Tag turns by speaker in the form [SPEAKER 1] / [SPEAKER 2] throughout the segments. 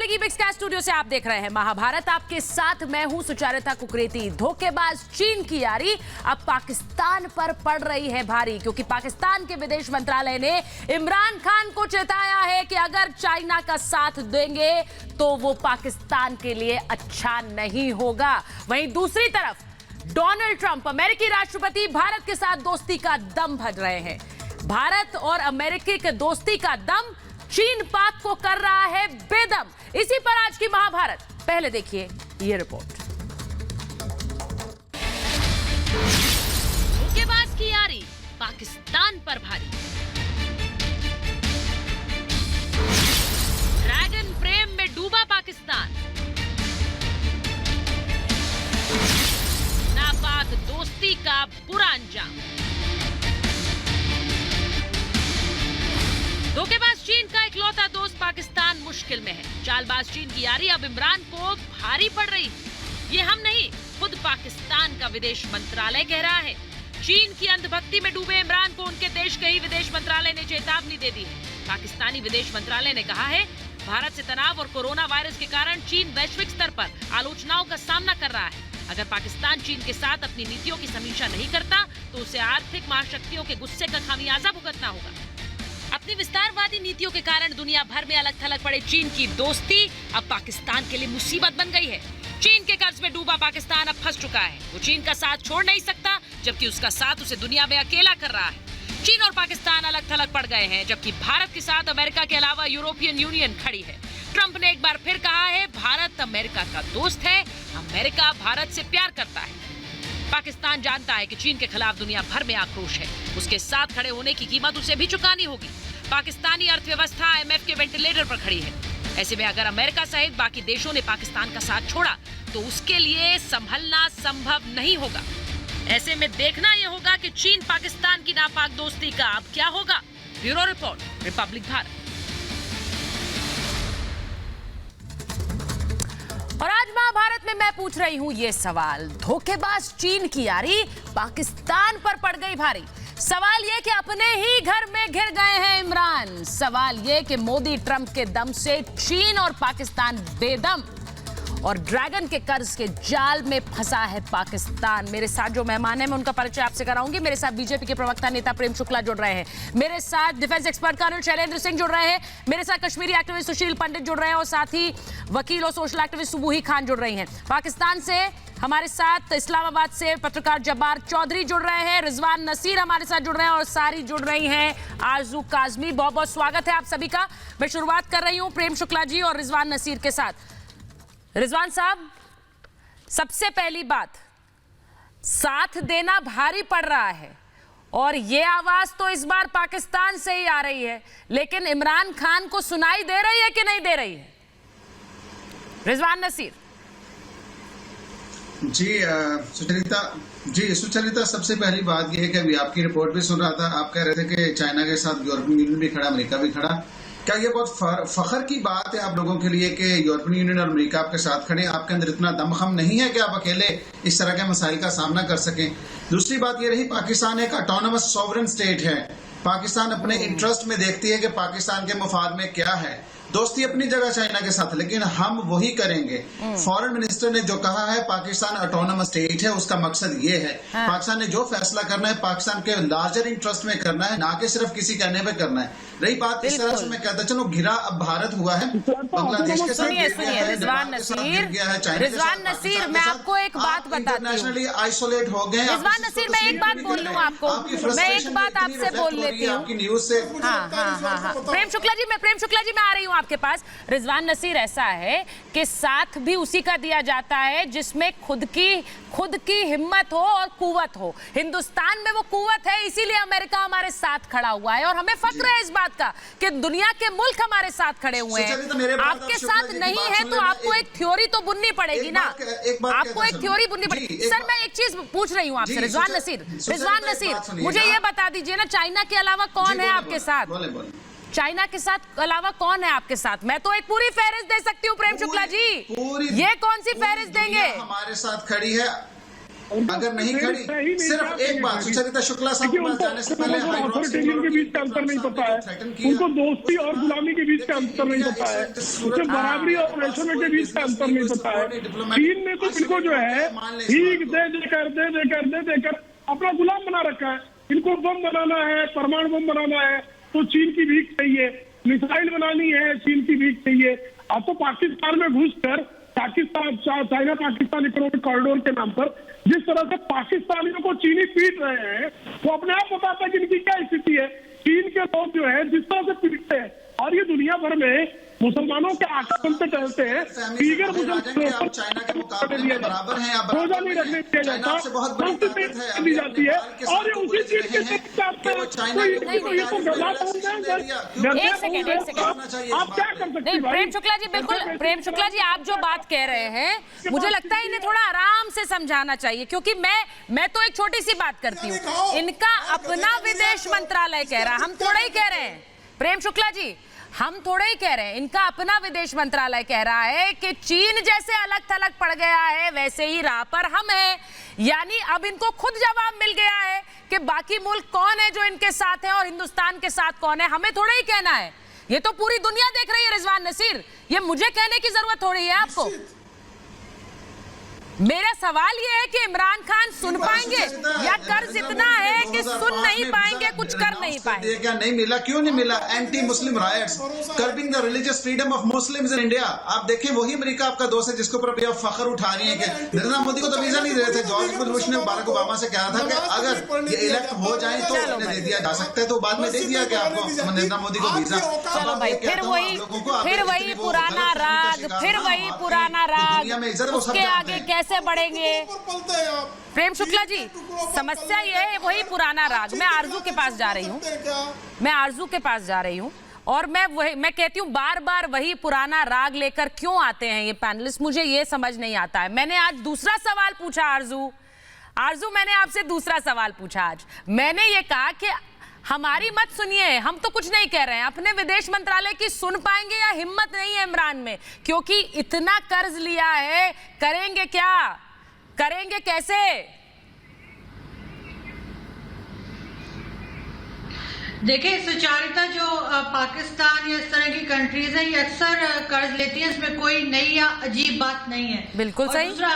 [SPEAKER 1] की big star studio से आप देख रहे हैं महाभारत। आपके साथ मैं हूं सुचारिता कुकरेती। धोखेबाज चीन की यारी अब पाकिस्तान पर पड़ रही है भारी, क्योंकि पाकिस्तान के विदेश मंत्रालय ने इमरान खान को चेताया है कि अगर चाइना का साथ देंगे तो वो पाकिस्तान के लिए अच्छा नहीं होगा। वहीं दूसरी तरफ डोनाल्ड ट्रंप अमेरिकी राष्ट्रपति भारत के साथ दोस्ती का दम भर रहे हैं। भारत और अमेरिकी के दोस्ती का दम चीन पाक को कर रहा है बेदम। इसी पर आज की महाभारत। पहले देखिए ये रिपोर्ट। धोखेबाज की यारी पाकिस्तान पर भारी। ड्रैगन प्रेम में डूबा पाकिस्तान। नापाक दोस्ती का बुरा अंजाम। धोखेबाज चीन का इकलौता दोस्त पाकिस्तान मुश्किल में है। चालबाज चीन की यारी अब इमरान को भारी पड़ रही है। ये हम नहीं, खुद पाकिस्तान का विदेश मंत्रालय कह रहा है। चीन की अंधभक्ति में डूबे इमरान को उनके देश के ही विदेश मंत्रालय ने चेतावनी दे दी है। पाकिस्तानी विदेश मंत्रालय ने कहा है, भारत से तनाव और कोरोना वायरस के कारण चीन वैश्विक स्तर पर आलोचनाओं का सामना कर रहा है। अगर पाकिस्तान चीन के साथ अपनी नीतियों की समीक्षा नहीं करता तो उसे आर्थिक महाशक्तियों के गुस्से का खामियाजा भुगतना होगा। अपनी विस्तारवादी नीतियों के कारण दुनिया भर में अलग थलग पड़े चीन की दोस्ती अब पाकिस्तान के लिए मुसीबत बन गई है। चीन के कर्ज में डूबा पाकिस्तान अब फंस चुका है। वो चीन का साथ छोड़ नहीं सकता, जबकि उसका साथ उसे दुनिया में अकेला कर रहा है। चीन और पाकिस्तान अलग थलग पड़ गए हैं, जबकि भारत के साथ अमेरिका के अलावा यूरोपियन यूनियन खड़ी है। ट्रंप ने एक बार फिर कहा है, भारत अमेरिका का दोस्त है, अमेरिका भारत से प्यार करता है। पाकिस्तान जानता है कि चीन के खिलाफ दुनिया भर में आक्रोश है। उसके साथ खड़े होने की कीमत उसे भी चुकानी होगी। पाकिस्तानी अर्थव्यवस्था IMF के वेंटिलेटर पर खड़ी है। ऐसे में अगर अमेरिका सहित बाकी देशों ने पाकिस्तान का साथ छोड़ा तो उसके लिए संभलना संभव नहीं होगा। ऐसे में देखना यह होगा कि चीन पाकिस्तान की नापाक दोस्ती का अब क्या होगा। Bureau report, Republic Bharat. और आज महाभारत में मैं पूछ रही हूं ये सवाल, धोखेबाज चीन की यारी पाकिस्तान पर पड़ गई भारी। सवाल ये कि अपने ही घर में घिर गए हैं इमरान। सवाल ये कि मोदी ट्रंप के दम से चीन और पाकिस्तान बेदम, और ड्रैगन के कर्ज के जाल में फंसा है पाकिस्तान। मेरे साथ जो मेहमान है मैं उनका परिचय आपसे कराऊंगी। मेरे साथ बीजेपी के प्रवक्ता नेता प्रेम शुक्ला जुड़ रहे हैं, मेरे साथ defence expert colonel Shailendra Singh जुड़ रहे हैं, मेरे साथ कश्मीरी एक्टिविस्ट सुशील पंडित जुड़ रहे हैं, और साथ ही वकील और सोशल एक्टिविस्ट सुबूही खान जुड़ रही हैं। पाकिस्तान से हमारे साथ इस्लामाबाद से पत्रकार जब्बार चौधरी जुड़ रहे हैं, रिजवान नसीर हमारे साथ जुड़ रहे हैं, और सारी जुड़ रही हैं आरजू काजमी। बहुत बहुत स्वागत है आप सभी का। मैं शुरुआत कर रही हूं प्रेम शुक्ला जी और रिजवान नसीर के साथ। रिजवान साहब, सबसे पहली बात, साथ देना भारी पड़ रहा है और ये आवाज तो इस बार पाकिस्तान से ही आ रही है, लेकिन इमरान खान को सुनाई दे रही है कि नहीं दे रही है? रिजवान नसीर
[SPEAKER 2] जी सुचरिता, सबसे पहली बात यह है कि अभी आपकी रिपोर्ट भी सुन रहा था, आप कह रहे थे कि चाइना के साथ यूरोपियन यूनियन भी खड़ा, अमेरिका भी खड़ा। क्या ये बहुत फखर की बात है आप लोगों के लिए कि यूरोपियन यूनियन और अमेरिका आपके साथ खड़े? आपके अंदर इतना दमखम नहीं है कि आप अकेले इस तरह के मसाइल का सामना कर सकें? दूसरी बात ये रही, पाकिस्तान एक ऑटोनमस सॉवरेन स्टेट है। पाकिस्तान अपने इंटरेस्ट में देखती है कि पाकिस्तान के मफाद में क्या है। दोस्ती अपनी जगह चाइना के साथ, लेकिन हम वही करेंगे। फॉरेन मिनिस्टर ने जो कहा है पाकिस्तान ऑटोनमस स्टेट है, उसका मकसद ये है पाकिस्तान ने जो फैसला करना है पाकिस्तान के लार्जर इंटरेस्ट में करना है, ना कि सिर्फ किसी कहने पे करना है। रही बात इस तरह से मैं कहता चलो घिरा अब भारत हुआ है बांग्लादेश के साथ।
[SPEAKER 1] सुनिए रिजवान नसीर, मैं आपको एक बात बताती हूँ।
[SPEAKER 2] इंटरनेशनली आइसोलेट हो गए।
[SPEAKER 1] रिजवान नसीर, मैं एक बात बोल लूँ आपको, मैं एक बात आपसे बोल लेती हूँ
[SPEAKER 2] आपकी न्यूज से।
[SPEAKER 1] हाँ। प्रेम शुक्ला जी मैं आ रही हूँ आपके पास। रिजवान नसीर, ऐसा है कि साथ भी उसी का दिया जाता है जिसमें खुद की हिम्मत हो और कुव्वत हो। हिंदुस्तान में वो कुव्वत है, इसीलिए अमेरिका हमारे साथ खड़ा हुआ है, और हमें फक्र है इस बात का कि दुनिया के मुल्क हमारे साथ खड़े हुए हैं। आपके साथ नहीं है तो आपको एक थ्योरी तो बुननी पड़ेगी ना, आपको एक थ्योरी बुननी पड़ेगी। सर, मैं एक चीज पूछ रही हूँ आपसे, रिजवान नसीर, मुझे ये बता दीजिए ना, चाइना के अलावा कौन है आपके साथ? चाइना के साथ अलावा कौन है आपके साथ? मैं तो एक पूरी फहरिस्त दे सकती हूँ प्रेम शुक्ला जी, ये कौन सी फहरिस्त देंगे?
[SPEAKER 2] हमारे साथ खड़ी है। अगर नहीं खड़ी, सिर्फ एक बात, सुचरिता शुक्ला साहब के पास जाने से पहले
[SPEAKER 3] ऑथोरिटेरियन के बीच का अंतर नहीं पता है, उनको दोस्ती और गुलामी के बीच का अंतर नहीं पता है, उसे बराबरी और वैषम्य के बीच का अंतर नहीं पता है। चीन ने तो इनको जो है भीख दे देकर अपना गुलाम बना रखा है। इनको बम बनाना है, परमाणु बम बनाना है तो चीन की भीख चाहिए, मिसाइल बनानी है चीन की भीख चाहिए। अब तो पाकिस्तान में घुसकर चाइना पाकिस्तान इकोनॉमिक कॉरिडोर के नाम पर जिस तरह से पाकिस्तानियों को चीनी पीट रहे हैं, वो अपने आप बताता है कि इनकी क्या स्थिति है। चीन के लोग जो है जिस तरह से पीटते हैं, और ये दुनिया भर में मुसलमानों के आक्रमण से चलते हैं, दीगर मुसलमानों
[SPEAKER 2] चाइना के मुकाबले में बराबर हैं, आप
[SPEAKER 3] रोजा नहीं रखने दिया जाता, दी जाती है, और ये उसी चीज के आप क्या कर सकते हैं?
[SPEAKER 1] प्रेम शुक्ला जी, बिल्कुल प्रेम शुक्ला जी, आप जो बात कह रहे हैं मुझे लगता है इन्हें थोड़ा आराम से समझाना चाहिए, क्योंकि मैं तो एक छोटी सी बात करती हूँ, इनका अपना विदेश मंत्रालय कह रहा है, हम थोड़ा ही कह रहे हैं। प्रेम शुक्ला जी, हम थोड़े ही कह रहे हैं, इनका अपना विदेश मंत्रालय कह रहा है कि चीन जैसे अलग थलग पड़ गया है वैसे ही राह पर हम हैं। यानी अब इनको खुद जवाब मिल गया है कि बाकी मुल्क कौन है जो इनके साथ है और हिंदुस्तान के साथ कौन है, हमें थोड़ा ही कहना है। ये तो पूरी दुनिया देख रही है रिजवान नसीर, ये मुझे कहने की जरूरत थोड़ी है आपको। मेरा सवाल ये है कि इमरान खान सुन पाएंगे या कर्ज इतना है कि सुन नहीं पाएंगे, कुछ कर नहीं पाएंगे?
[SPEAKER 2] क्या नहीं मिला, क्यों नहीं मिला? Anti Muslim rights, curbing the religious freedom of Muslims in India. आप देखें वही अमेरिका आपका दोस्त है जिसके ऊपर अभी आप फख्र उठा रही है कि नरेंद्र मोदी को तो वीजा नहीं दे रहे थे। जॉर्ज बुश ने बाराक ओबामा से कहा था कि अगर ये इलेक्ट हो जाए तो उन्हें दे दिया जा सकता है, तो बाद में दे दिया गया आपको नरेंद्र मोदी को वीजा।
[SPEAKER 1] चलो भाई, फिर वही पुराना राग, फिर वही पुराना राग, उसके आगे कैसे बढ़ेंगे? प्रेम शुक्ला जी, समस्या ये है वही पुराना राग। मैं आरजू के पास जा रही हूँ, और मैं कहती हूँ बार बार वही पुराना राग लेकर क्यों आते हैं ये पैनलिस्ट, मुझे ये समझ नहीं आता है। मैंने आज दूसरा सवाल पूछा, आरजू मैंने आपसे दूसरा सवाल पूछा आज। मैंने ये कहा कि हमारी मत सुनिए, हम तो कुछ नहीं कह रहे हैं, अपने विदेश मंत्रालय की सुन पाएंगे या हिम्मत नहीं है इमरान में, क्योंकि इतना कर्ज लिया है, करेंगे क्या, करेंगे कैसे?
[SPEAKER 4] देखिए सुचारिता, जो पाकिस्तान या इस तरह की कंट्रीज हैं ये अक्सर कर्ज लेती हैं, इसमें कोई नई या अजीब बात नहीं है।
[SPEAKER 1] बिल्कुल सही।
[SPEAKER 4] दूसरा,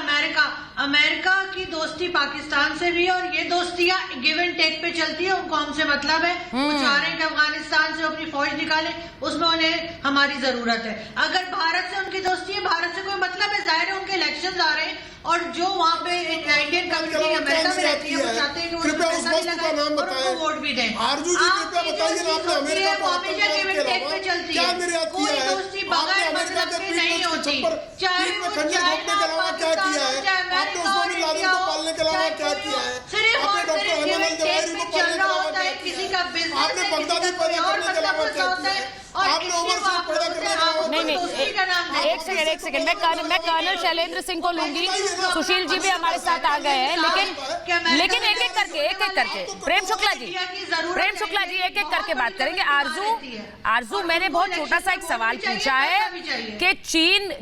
[SPEAKER 4] अमेरिका की दोस्ती पाकिस्तान से भी, और ये दोस्तियां गिव एंड टेक पे चलती है, उनको हमसे मतलब है। वो चाह रहे हैं कि अफगानिस्तान से अपनी फौज निकाले, उसमें उन्हें हमारी जरूरत है। अगर भारत से उनकी दोस्ती है, भारत से कोई मतलब है, जाहिर है उनके इलेक्शन आ रहे हैं, और जो वहाँ पे इंडियन कम्युनिटी अमेरिका में रहती है वो चाहते हैं कि वो पैसा भी लगाए और उनको वोट भी दें। चलती है कोई दोस्ती बगैर मतलब के नहीं होती, चाहे वो चाइना, पाकिस्तान हो, चाहे अमेरिका और इंडिया हो, सिर्फ और सिर्फ गिव एंड टेक पे चल रहा होता है। किसी का बिजनेस है, किसी का कोई और मतलब होता है, और नहीं,
[SPEAKER 1] एक सेकंड, मैं कर्नल शैलेंद्र सिंह को लूंगी, सुशील जी भी हमारे साथ आ गए हैं, लेकिन एक एक करके प्रेम शुक्ला जी एक एक करके बात करेंगे। आरजू मैंने बहुत छोटा सा एक सवाल पूछा है कि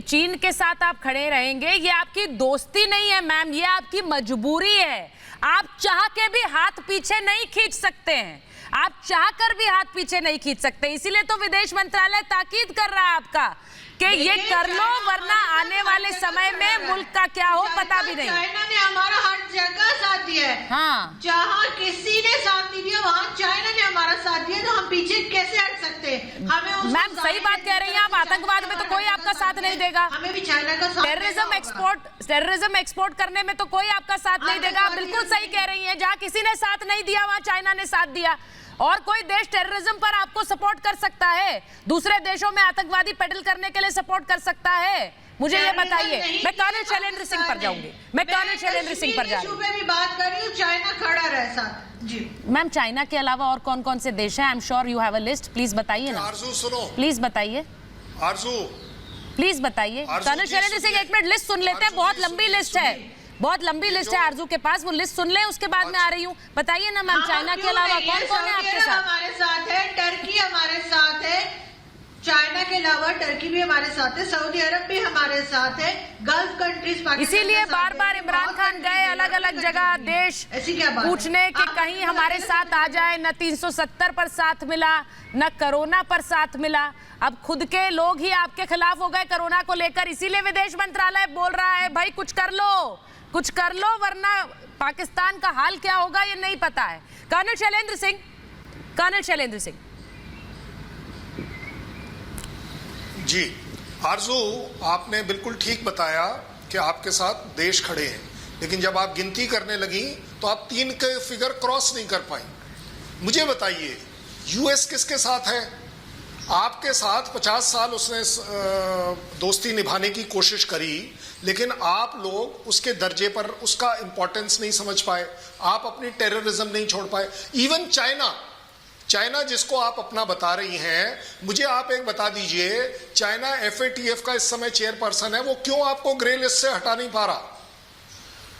[SPEAKER 1] चीन के साथ आप खड़े रहेंगे, ये आपकी दोस्ती नहीं है मैम, ये आपकी मजबूरी है। आप चाह के भी हाथ पीछे नहीं खींच सकते हैं, आप चाहकर भी हाथ पीछे नहीं खींच सकते, इसीलिए तो विदेश मंत्रालय ताकीद कर रहा है आपका कि ये कर लो, वरना आने वाले समय में मुल्क का क्या हो पता भी नहीं।
[SPEAKER 4] चाइना ने हमारा हर जगह साथ दिया है,
[SPEAKER 1] हाँ,
[SPEAKER 4] जहाँ किसी ने साथ नहीं दिया वहाँ चाइना ने हमारा साथ दिया, तो हम पीछे कैसे हट सकते हैं? हमें
[SPEAKER 1] मैम सही बात कह रही हैं आप, आतंकवाद में तो कोई आपका साथ नहीं देगा,
[SPEAKER 4] हमें भी चाइना का साथ,
[SPEAKER 1] टेररिज्म एक्सपोर्ट करने में तो कोई आपका साथ नहीं देगा। आप बिल्कुल सही कह रही हैं, जहाँ किसी ने साथ नहीं दिया वहाँ चाइना ने साथ दिया। और कोई देश टेररिज्म पर आपको सपोर्ट कर सकता है, दूसरे देशों में आतंकवादी पेडल करने के लिए सपोर्ट कर सकता है? मुझे ये बताइए। मैं कर्नल शैलेंद्र सिंह पर जाऊंगी, मैं कर्नल शैलेंद्र सिंह पर जा रही हूँ।
[SPEAKER 4] भी बात कर रही हूँ, चाइना खड़ा रहे साथ जी।
[SPEAKER 1] मैम चाइना के अलावा और कौन कौन से देश हैं? I am sure you have a list, please बताइए ना।
[SPEAKER 5] आरजू सुनो,
[SPEAKER 1] प्लीज बताइए, प्लीज बताइए। कर्नल शैलेंद्र सिंह एक मिनट लिस्ट सुन लेते हैं, बहुत लंबी लिस्ट है, बहुत लंबी लिस्ट है आरजू के पास, वो लिस्ट सुन ले, उसके बाद मैं आ रही हूँ। बताइए ना मैम, चाइना के अलावा कौन कौन है आपके साथ?
[SPEAKER 4] हमारे साथ है टर्की, हमारे साथ है चाइना के अलावा टर्की भी हमारे साथ है, सऊदी अरब भी हमारे साथ है, गल्फ कंट्रीज पाकिस्तान।
[SPEAKER 1] इसीलिए बार बार इमरान खान गए अलग अलग जगह देश
[SPEAKER 4] ऐसी क्या बात
[SPEAKER 1] पूछने कि कहीं हमारे साथ आ जाए। न 370 पर साथ मिला, न कोरोना पर साथ मिला। अब खुद के लोग ही आपके खिलाफ हो गए कोरोना को लेकर। इसीलिए विदेश मंत्रालय बोल रहा है भाई कुछ कर लो, कुछ कर लो, वरना पाकिस्तान का हाल क्या होगा ये नहीं पता है। कर्नल शैलेंद्र सिंह।
[SPEAKER 5] जी आरजू, आपने बिल्कुल ठीक बताया कि आपके साथ देश खड़े हैं, लेकिन जब आप गिनती करने लगी तो आप 3 के फिगर क्रॉस नहीं कर पाई। मुझे बताइए, यूएस किसके साथ है? आपके साथ 50 साल उसने दोस्ती निभाने की कोशिश करी, लेकिन आप लोग उसके दर्जे पर उसका इंपॉर्टेंस नहीं समझ पाए, आप अपनी टेररिज्म नहीं छोड़ पाए। इवन चाइना जिसको आप अपना बता रही हैं, मुझे आप एक बता दीजिए, चाइना FATF का इस समय चेयरपर्सन है, वो क्यों आपको ग्रे लिस्ट से हटा नहीं पा रहा?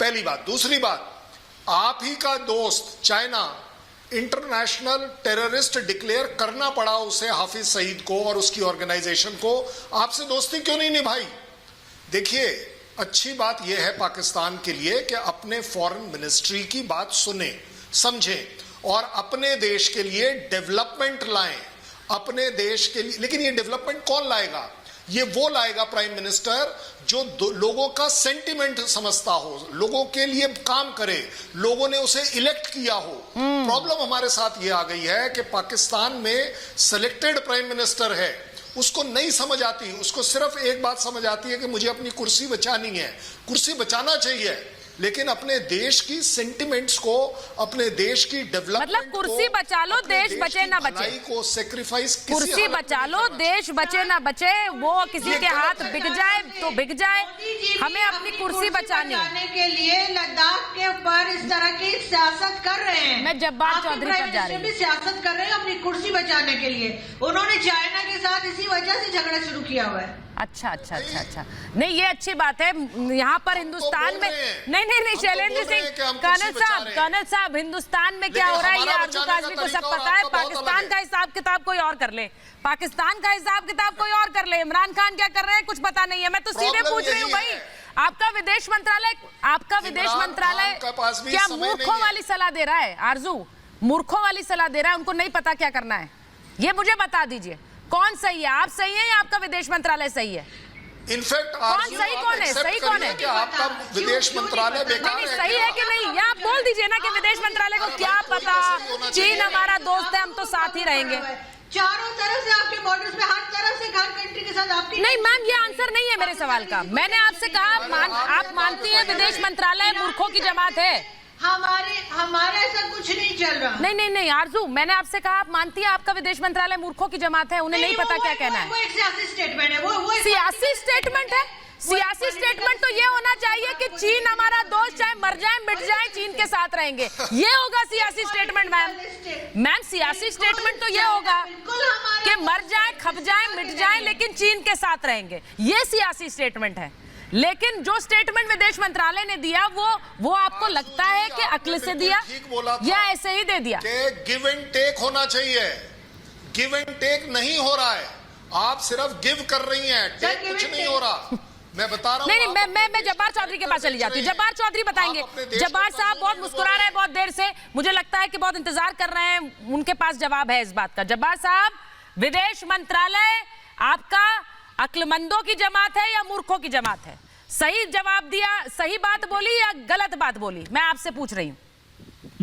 [SPEAKER 5] पहली बात। दूसरी बात, आप ही का दोस्त चाइना इंटरनेशनल टेररिस्ट डिक्लेयर करना पड़ा उसे, हाफिज सईद को और उसकी ऑर्गेनाइजेशन को। आपसे दोस्ती क्यों नहीं निभाई? देखिए, अच्छी बात यह है पाकिस्तान के लिए कि अपने फॉरेन मिनिस्ट्री की बात सुने, समझें और अपने देश के लिए डेवलपमेंट लाएं, अपने देश के लिए। लेकिन ये डेवलपमेंट कौन लाएगा? ये वो लाएगा प्राइम मिनिस्टर जो लोगों का सेंटिमेंट समझता हो, लोगों के लिए काम करे, लोगों ने उसे इलेक्ट किया हो। प्रॉब्लम हमारे साथ ये आ गई है कि पाकिस्तान में सिलेक्टेड प्राइम मिनिस्टर है, उसको नहीं समझ आती, उसको सिर्फ एक बात समझ आती है कि मुझे अपनी कुर्सी बचानी है। कुर्सी बचाना चाहिए, लेकिन अपने देश की सेंटिमेंट्स को, अपने देश की डेवलपमेंट,
[SPEAKER 1] मतलब कुर्सी बचा लो देश बचे ना बचे,
[SPEAKER 5] को सेक्रीफाइस,
[SPEAKER 1] कुर्सी बचा लो देश बचे ना बचे, वो किसी के हाथ बिक जाए तो बिक जाए, हमें अपनी कुर्सी बचानी है।
[SPEAKER 4] के लिए लद्दाख के ऊपर इस तरह की सियासत कर रहे हैं।
[SPEAKER 1] मैं जब्बार चौधरी पर जा रही हूं।
[SPEAKER 4] भी सियासत कर रहे हैं अपनी कुर्सी बचाने के लिए। उन्होंने चाइना के साथ इसी वजह से झगड़ा शुरू किया हुआ है।
[SPEAKER 1] अच्छा, नहीं ये अच्छी बात है। यहाँ पर हिंदुस्तान में नहीं शैलेंद्र सिंह, कर्नल साहब हिंदुस्तान में क्या हो रहा है ये आरजू काजमी को सब पता है। पाकिस्तान का हिसाब किताब कोई और कर ले, पाकिस्तान का हिसाब किताब कोई और कर ले। इमरान खान क्या कर रहे हैं कुछ पता नहीं है। मैं तो सीधे पूछ रही हूँ भाई, आपका विदेश मंत्रालय क्या मूर्खों वाली सलाह दे रहा है? आरजू मूर्खों वाली सलाह दे रहा है, उनको नहीं पता क्या करना है। ये मुझे बता दीजिए कौन सही है, आप सही है या आपका विदेश मंत्रालय सही है?
[SPEAKER 5] इनफैक्ट
[SPEAKER 1] कौन सही कौन है? सही कौन है?
[SPEAKER 5] कि आपका विदेश मंत्रालय बेकार है।
[SPEAKER 1] सही है कि नहीं, या आप बोल दीजिए ना कि विदेश मंत्रालय को क्या पता, चीन हमारा दोस्त है, हम तो साथ ही रहेंगे।
[SPEAKER 4] चारों तरफ से आपके बॉर्डर्स पे, हर तरफ से हर कंट्री के साथ आपकी।
[SPEAKER 1] नहीं मैम, ये आंसर नहीं है मेरे सवाल का। मैंने आपसे कहा आप मानती हैं विदेश मंत्रालय मूर्खों की जमात है?
[SPEAKER 4] हमारे ऐसा कुछ नहीं चल रहा।
[SPEAKER 1] नहीं आरजू, मैंने आपसे कहा आप मानती है आपका विदेश मंत्रालय मूर्खों की जमात है, उन्हें नहीं पता क्या कहना है।
[SPEAKER 4] वो एक सियासी स्टेटमेंट है। वो
[SPEAKER 1] सियासी स्टेटमेंट है। सियासी स्टेटमेंट तो ये होना चाहिए कि चीन हमारा दोस्त, चाहे मर जाए मिट जाए चीन के साथ रहेंगे, ये होगा सियासी स्टेटमेंट। मैम सियासी स्टेटमेंट तो ये होगा कि मर जाए, खप जाए, मिट जाए, लेकिन चीन के साथ रहेंगे, ये सियासी स्टेटमेंट है। लेकिन जो स्टेटमेंट विदेश मंत्रालय ने दिया वो आपको लगता है कि अक्ल से दिया या ऐसे ही दे दिया?
[SPEAKER 5] गिव एंड टेक होना चाहिए, गिव एंड टेक नहीं हो रहा है। आप सिर्फ गिव कर रही हैं, टेक कुछ नहीं हो रहा। मैं बता रहा हूं।
[SPEAKER 1] नहीं, मैं जब्बार चौधरी के पास चली जाती हूँ। जब्बार चौधरी बताएंगे। जब्बार साहब बहुत मुस्कुरा रहे हैं बहुत देर से, मुझे लगता है कि बहुत इंतजार कर रहे हैं, उनके पास जवाब है इस बात का। जब्बार साहब, विदेश मंत्रालय आपका अक्लमंदों की जमात है या मूर्खों की जमात है? सही जवाब दिया, सही बात बोली या गलत बात बोली, मैं आपसे पूछ रही हूँ।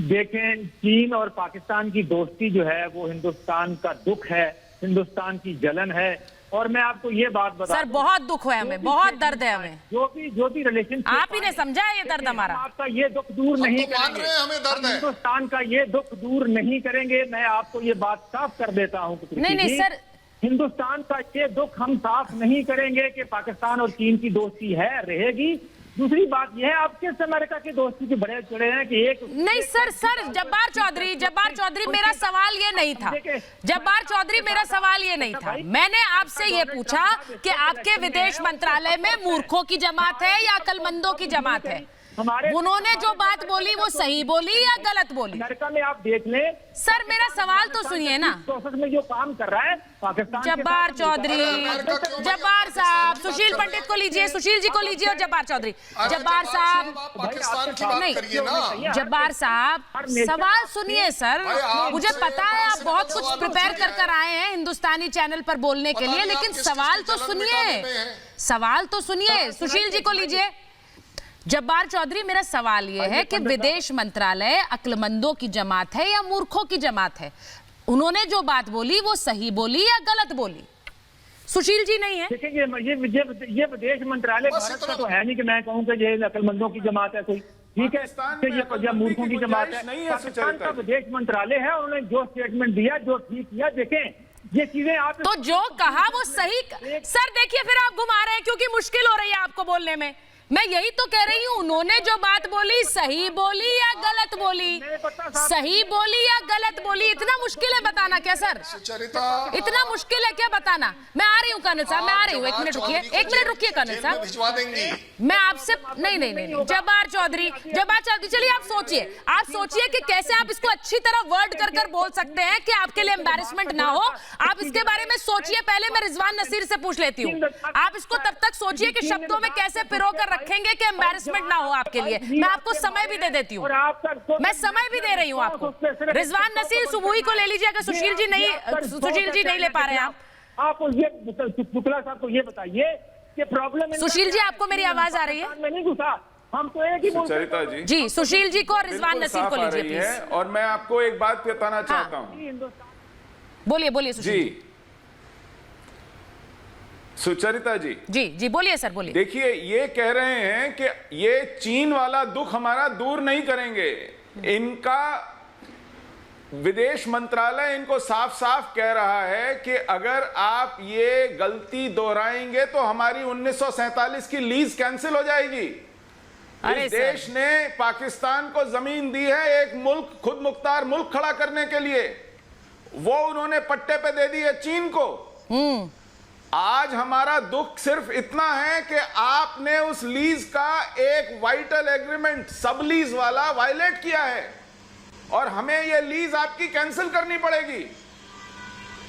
[SPEAKER 6] देखें, चीन और पाकिस्तान की दोस्ती जो है वो हिंदुस्तान का दुख है, हिंदुस्तान की जलन है। और मैं आपको ये बात बता,
[SPEAKER 1] सर बहुत दुख है हमें, बहुत दर्द है हमें।
[SPEAKER 6] जो भी रिलेशनशिप
[SPEAKER 1] आप ही ने समझा है ये दर्द हमारा।
[SPEAKER 6] आपका ये दुख दूर नहीं करेंगे,
[SPEAKER 5] हमें दर्द है।
[SPEAKER 6] हिंदुस्तान का ये दुख दूर नहीं करेंगे। मैं आपको ये बात साफ कर देता हूँ।
[SPEAKER 1] नहीं सर,
[SPEAKER 6] हिंदुस्तान का ये दुख हम साफ नहीं करेंगे कि पाकिस्तान और चीन की दोस्ती है, रहेगी। दूसरी बात यह है, आप किस अमेरिका की दोस्ती के बड़े चढ़े हैं कि एक
[SPEAKER 1] नहीं सर जब्बार चौधरी मेरा सवाल ये नहीं था। जब्बार चौधरी मेरा सवाल ये नहीं था। मैंने आपसे ये पूछा कि आपके विदेश मंत्रालय में मूर्खों की जमात है या अक्लमंदों की जमात है?
[SPEAKER 6] हमारे
[SPEAKER 7] उन्होंने जो बात बोली वो सही बोली या गलत बोली?
[SPEAKER 6] अमेरिका में आप देख लें।
[SPEAKER 7] सर मेरा सवाल तो सुनिए ना।
[SPEAKER 6] प्रोसेस में जो काम कर रहा है पाकिस्तान के
[SPEAKER 7] जब्बार
[SPEAKER 6] साथ-
[SPEAKER 7] चौधरी, जब्बार साहब, सुशील पंडित को लीजिए, सुशील जी को लीजिए और जब्बार चौधरी। जब्बार साहब
[SPEAKER 5] पाकिस्तान की बात
[SPEAKER 7] नहीं,
[SPEAKER 5] करिए ना।
[SPEAKER 7] जब्बार साहब सवाल सुनिए सर। मुझे पता है आप बहुत कुछ प्रिपेयर कर आए हैं हिंदुस्तानी चैनल पर बोलने के लिए, लेकिन सवाल तो सुनिए, सवाल तो सुनिए। सुशील जी को लीजिए। जब्बार चौधरी, मेरा सवाल यह है कि विदेश मंत्रालय अक्लमंदों की जमात है या मूर्खों की जमात है? उन्होंने जो बात बोली वो सही बोली या गलत बोली? सुशील जी नहीं है।
[SPEAKER 6] देखिए ये विदेश मंत्रालय भारत का तो है नहीं कि मैं कहूँ कि ये अक्लमंदों की जमात है कोई, ठीक है, ये मूर्खों की जमात है। पाकिस्तान का विदेश मंत्रालय है, उन्होंने जो स्टेटमेंट दिया, जो ठीक किया, देखें ये चीजें आप
[SPEAKER 7] तो जो कहा वो सही। सर देखिए फिर आप घुमा रहे हैं क्योंकि मुश्किल हो रही है आपको बोलने में। मैं यही तो कह रही हूँ, उन्होंने जो बात बोली सही बोली या गलत बोली? सही बोली या गलत बोली? इतना मुश्किल है बताना क्या सर? इतना मुश्किल है क्या बताना? मैं आ रही हूँ कर्नल साहब, मैं आ रही हूँ। एक मिनट रुकिए, एक मिनट रुकिए कर्नल साहब,
[SPEAKER 5] भिजवा देंगी।
[SPEAKER 7] मैं आपसे नहीं। जब्बार चौधरी, चलिए आप सोचिए कि कैसे आप इसको अच्छी तरह वर्ड कर बोल सकते हैं कि आपके लिए एम्बैरेसमेंट ना हो। आप इसके बारे में सोचिए। पहले मैं रिजवान नसीर से पूछ लेती हूँ। आप इसको तब तक सोचिए कि शब्दों में कैसे पिरो कर रखेंगे कि एम्बैरेसमेंट ना हो आपके लिए। मैं आपको समय भी दे देती हूँ, मैं समय भी दे रही हूँ आपको। रिजवान नसीर सुबुही को ले लीजिए अगर सुशील जी नहीं ले पा रहे हैं
[SPEAKER 6] आप शुक्ला साहब को ये बताइए कि प्रॉब्लम
[SPEAKER 7] सुशील जी आपको मेरी आवाज आ रही है?
[SPEAKER 6] में नहीं घुसा, हम तो एक ही
[SPEAKER 8] सुचरिता
[SPEAKER 7] जी सुशील जी को और रिजवान नसीर को लीजिए प्लीज।
[SPEAKER 8] और मैं आपको एक बात बताना चाहता हूँ।
[SPEAKER 7] बोलिए सुशील
[SPEAKER 8] जी सुचरिता
[SPEAKER 7] जी बोलिए सर, बोलिए।
[SPEAKER 8] देखिए ये कह रहे हैं कि ये चीन वाला दुख हमारा दूर नहीं करेंगे। इनका विदेश मंत्रालय इनको साफ साफ कह रहा है कि अगर आप ये गलती दोहराएंगे तो हमारी 1947 की लीज कैंसिल हो जाएगी। इस देश ने पाकिस्तान को जमीन दी है एक मुल्क, खुद मुख्तार मुल्क खड़ा करने के लिए, वो उन्होंने पट्टे पे दे दी है चीन को। आज हमारा दुख सिर्फ इतना है कि आपने उस लीज का एक वाइटल एग्रीमेंट सब लीज वाला वायलेट किया है और हमें यह लीज आपकी कैंसिल करनी पड़ेगी।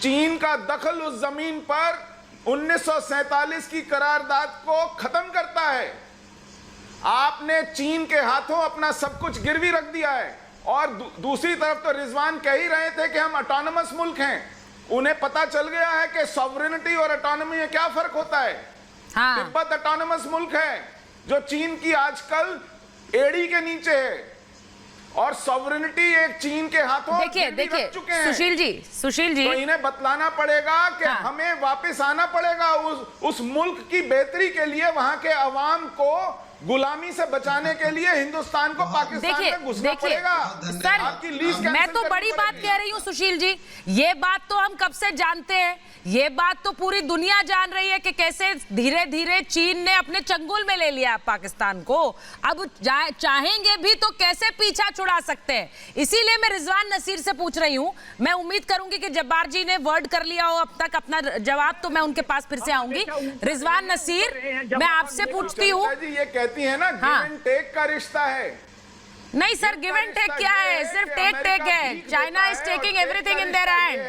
[SPEAKER 8] चीन का दखल उस जमीन पर 1947 की करारदाद को खत्म करता है। आपने चीन के हाथों अपना सब कुछ गिरवी रख दिया है। और दूसरी तरफ तो रिजवान कह ही रहे थे कि हम ऑटोनमस मुल्क हैं। उन्हें पता चल गया है कि सॉवरेनिटी और ऑटोनॉमी में क्या फर्क होता है। तिब्बत ऑटोनमस मुल्क है जो चीन की आजकल एड़ी के नीचे है और सॉवरेनिटी एक चीन के हाथों
[SPEAKER 7] देखिए
[SPEAKER 8] चुके हैं।
[SPEAKER 7] सुशील जी
[SPEAKER 8] तो इन्हें बतलाना पड़ेगा कि हमें वापस आना पड़ेगा उस मुल्क की बेहतरी के लिए, वहां के अवाम को गुलामी से बचाने के लिए हिंदुस्तान को पाकिस्तान में घुसना पड़ेगा।
[SPEAKER 7] सर मैं तो बड़ी बात कह रही हूँ सुशील जी, ये बात तो हम कब से जानते हैं, ये बात तो पूरी दुनिया जान रही है कि कैसे धीरे धीरे चीन ने अपने चंगुल में ले लिया पाकिस्तान को। अब चाहेंगे भी तो कैसे पीछा छुड़ा सकते हैं। इसीलिए मैं रिजवान नसीर से पूछ रही हूँ। मैं उम्मीद करूंगी कि जब्बार जी ने वर्ड कर लिया हो अब तक अपना जवाब, तो मैं उनके पास फिर से आऊंगी। रिजवान नसीर मैं आपसे पूछती हूँ,
[SPEAKER 8] कहती है ना गिव एंड टेक का रिश्ता है।
[SPEAKER 7] नहीं सर, गिव एंड टेक क्या है? सिर्फ टेक है। China is taking everything in their hand.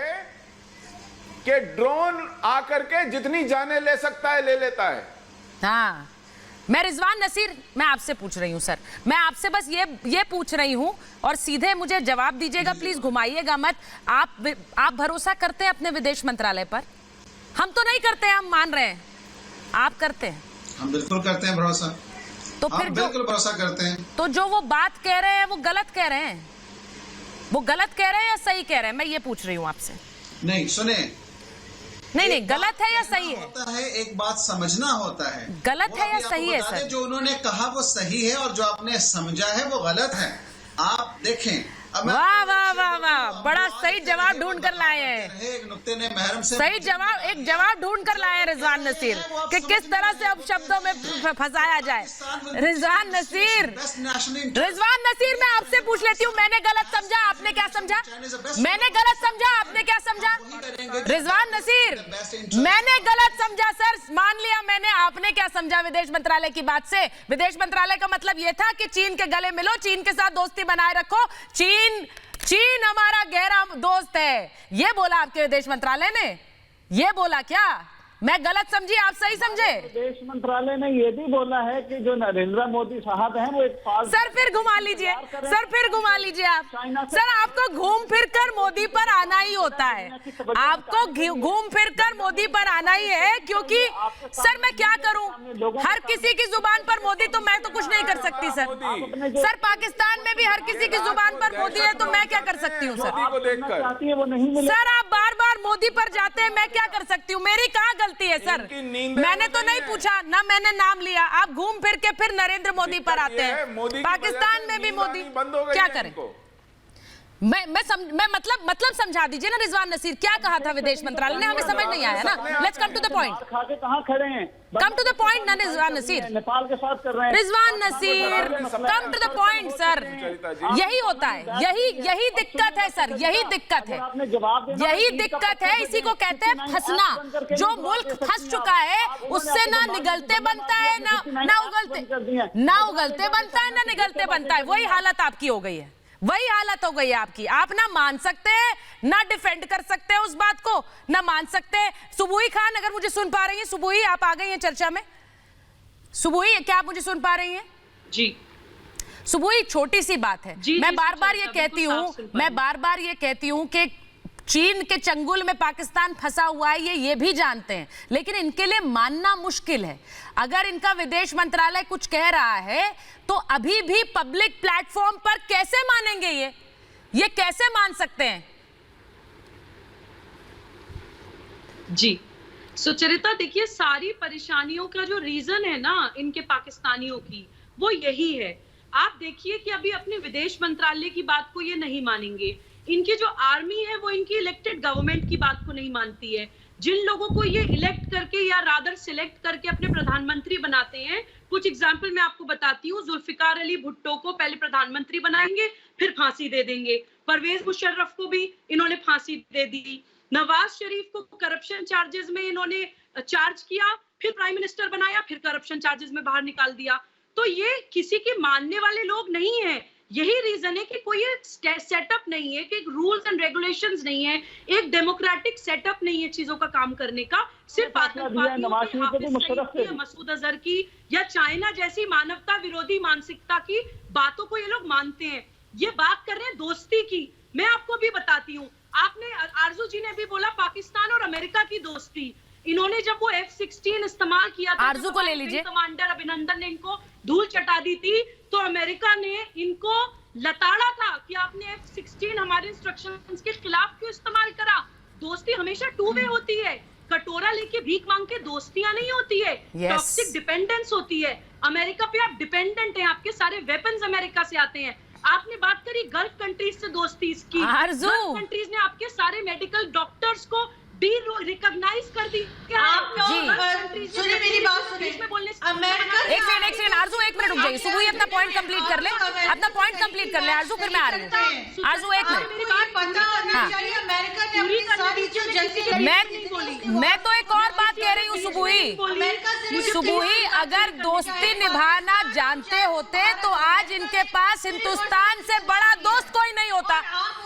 [SPEAKER 8] कि ड्रोन आकर के जितनी जाने ले सकता है ले लेता है।
[SPEAKER 7] हाँ, मैं रिजवान नसीर मैं आपसे पूछ रही हूँ सर, मैं आपसे बस ये पूछ रही हूँ और सीधे मुझे जवाब दीजिएगा प्लीज, घुमाइएगा मत। आप भरोसा करते हैं अपने विदेश मंत्रालय पर? हम तो नहीं करते हैं, हम मान रहे हैं, आप करते हैं?
[SPEAKER 2] हम बिल्कुल करते हैं भरोसा।
[SPEAKER 7] तो फिर
[SPEAKER 2] बिल्कुल भरोसा करते हैं।
[SPEAKER 7] तो जो वो बात कह रहे हैं वो गलत कह रहे हैं? वो गलत कह रहे हैं या सही कह रहे हैं? मैं ये पूछ रही हूँ आपसे।
[SPEAKER 2] नहीं सुने,
[SPEAKER 7] नहीं गलत है या सही है?
[SPEAKER 2] होता है एक बात समझना होता है,
[SPEAKER 7] गलत है या सही है सर?
[SPEAKER 2] जो उन्होंने कहा वो सही है और जो आपने समझा है वो गलत है। आप देखें।
[SPEAKER 7] वाह वाह वाह वाह, बड़ा सही सही जवाब ढूंढ कर लाए हैं, सही जवाब, एक जवाब ढूंढ कर लाए हैं रिजवान नसीर कि किस तरह से अब शब्दों में फंसाया जाए। रिजवान नसीर, मैं आपसे पूछ लेती हूँ, मैंने गलत समझा, आपने क्या समझा? मैंने गलत समझा, आपने क्या समझा? रिजवान नसीर, मैंने गलत समझा सर, मान लिया मैंने, आपने क्या समझा विदेश मंत्रालय की बात से? विदेश मंत्रालय का मतलब यह था कि चीन के गले मिलो, चीन के साथ दोस्ती बनाए रखो, चीन हमारा गहरा दोस्त है, ये बोला आपके विदेश मंत्रालय ने? ये बोला क्या? मैं गलत समझी, आप सही समझे?
[SPEAKER 6] विदेश मंत्रालय ने यह भी बोला है कि जो नरेंद्र मोदी साहब हैं वो एक
[SPEAKER 7] सर फिर घुमा लीजिए, सर फिर घुमा लीजिए आप। सर आपको घूम फिर कर मोदी पर आना ही होता है, आपको घूम फिर कर मोदी पर आना ही है, क्योंकि सर मैं क्या करूं, हर किसी की जुबान पर मोदी, तो मैं तो कुछ नहीं कर सकती सर। सर पाकिस्तान में भी हर किसी की जुबान पर मोदी है, तो मैं क्या कर सकती हूँ सर? सर आप बार बार मोदी पर जाते हैं, मैं क्या कर सकती हूँ? मेरी कहाँ गलती है सर? मैंने तो नहीं पूछा ना, मैंने नाम लिया, आप घूम फिर के फिर नरेंद्र मोदी पर आते हैं। पाकिस्तान में भी मोदी, क्या करें? मैं मतलब समझा दीजिए ना रिजवान नसीर, क्या कहा था विदेश मंत्रालय ने? हमें समझ नहीं आया ना। Let's come to the point.
[SPEAKER 6] कहाँ खड़े हैं?
[SPEAKER 7] कम टू द पॉइंट ना रिजवान नसीर।
[SPEAKER 6] नेपाल के साथ कर रहे हैं
[SPEAKER 7] Rizwan Naseer, come to the point sir. यही होता है, यही दिक्कत है सर, यही दिक्कत है, यही दिक्कत है। इसी को कहते हैं फंसना। जो मुल्क फंस चुका है उससे ना निगलते बनता है, ना उगलते बनता है, ना निगलते बनता है। वही हालत आपकी हो गई है, वही हालत हो गई है आपकी। आप ना मान सकते हैं, ना डिफेंड कर सकते हैं उस बात को, ना मान सकते हैं। सुबुही खान, अगर मुझे सुन पा रही हैं, सुबुही आप आ गई हैं चर्चा में? सुबुही, क्या आप मुझे सुन पा रही हैं?
[SPEAKER 1] जी
[SPEAKER 7] सुबुही, छोटी सी बात है, मैं बार बार ये कहती हूँ कि चीन के चंगुल में पाकिस्तान फंसा हुआ है, ये भी जानते हैं, लेकिन इनके लिए मानना मुश्किल है। अगर इनका विदेश मंत्रालय कुछ कह रहा है तो अभी भी पब्लिक प्लेटफॉर्म पर कैसे मानेंगे? ये कैसे मान सकते हैं?
[SPEAKER 9] जी सुचरिता, देखिए सारी परेशानियों का जो रीजन है ना इनके पाकिस्तानियों की, वो यही है। आप देखिए कि अभी अपने विदेश मंत्रालय की बात को ये नहीं मानेंगे, इनकी जो आर्मी है वो इनकी इलेक्टेड गवर्नमेंट की बात को नहीं मानती है। जिन लोगों को ये इलेक्ट करके या रादर सिलेक्ट करके अपने प्रधानमंत्री बनाते हैं, कुछ एग्जाम्पल मैं आपको बताती हूँ। जुल्फिकार अली भुट्टो को पहले प्रधानमंत्री बनाएंगे, फिर फांसी दे देंगे। परवेज मुशर्रफ को भी इन्होंने फांसी दे दी। नवाज शरीफ को करप्शन चार्जेस में इन्होंने चार्ज किया, फिर प्राइम मिनिस्टर बनाया, फिर करप्शन चार्जेस में बाहर निकाल दिया। तो ये किसी के मानने वाले लोग नहीं है। यही रीजन है कि कोई सेटअप नहीं है, कि एक रूल्स एंड रेगुलेशंस नहीं है, एक डेमोक्रेटिक सेटअप नहीं है चीजों का काम करने का। सिर्फ मसूद अजहर की या चाइना जैसी मानवता विरोधी मानसिकता की बातों को ये लोग मानते हैं। ये बात कर रहे हैं दोस्ती की। मैं आपको भी बताती हूँ, आपने आरजू जी ने भी बोला पाकिस्तान और अमेरिका की दोस्ती। इन्होंने जब वो F-16 इस्तेमाल किया था,
[SPEAKER 7] आरजू को ले लीजिए,
[SPEAKER 9] कमांडर अभिनंदन ने इनको धूल चटा दी थी, तो अमेरिका ने इनको लताड़ा था कि आपने F-16 हमारे इंस्ट्रक्शंस के खिलाफ क्यों इस्तेमाल करा। दोस्ती हमेशा टू वे होती है, कटोरा लेके भीख मांग के दोस्तियां नहीं होती है, टॉक्सिक डिपेंडेंस होती है। अमेरिका पे आप डिपेंडेंट हैं, आपके सारे वेपन्स अमेरिका से आते हैं। आपने बात करी गल्फ कंट्रीज से दोस्ती की, गल्फ कंट्रीज ने आपके सारे मेडिकल डॉक्टर्स को भी रिकॉग्नाइज कर दी।
[SPEAKER 4] सुनिए मेरी बात सुनिए,
[SPEAKER 7] एक सेकंड आरजू, एक मिनट रुक जाइए। सुबह अपना पॉइंट कंप्लीट कर ले, अपना पॉइंट कंप्लीट कर ले आरजू, फिर मैं आ रही हूँ। आरजू एक मिनट, मैं तो एक और बात कह रही हूँ सुबुही, अगर दोस्ती निभाना जानते होते तो आज इनके पास हिंदुस्तान से बड़ा दोस्त कोई नहीं होता,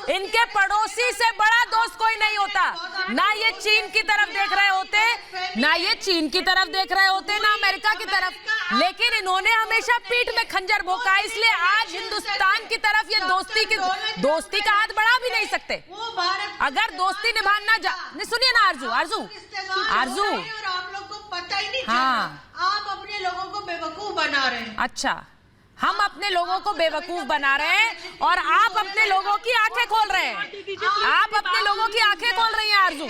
[SPEAKER 7] इनके पड़ोसी से बड़ा दोस्त कोई नहीं होता। ना ये चीन की तरफ देख रहे होते, ना ये चीन की तरफ देख रहे होते, ना अमेरिका की तरफ, लेकिन इन्होंने हमेशा पीठ में खंजर भोंका। इसलिए आज हिंदुस्तान की तरफ ये दोस्ती का हाथ बढ़ा भी नहीं सकते। अगर दोस्ती निभाना सुनिए ना आरजू,
[SPEAKER 4] आप लोग को पता ही नहीं,
[SPEAKER 7] हाँ,
[SPEAKER 4] आप अपने लोगों को बेवकूफ बना रहे हैं।
[SPEAKER 7] अच्छा, हम अपने लोगों को बेवकूफ बना रहे हैं और आप अपने लोगों की आंखें खोल रहे हैं। आप अपने लोगों की आंखें खोल रही हैं आरजू।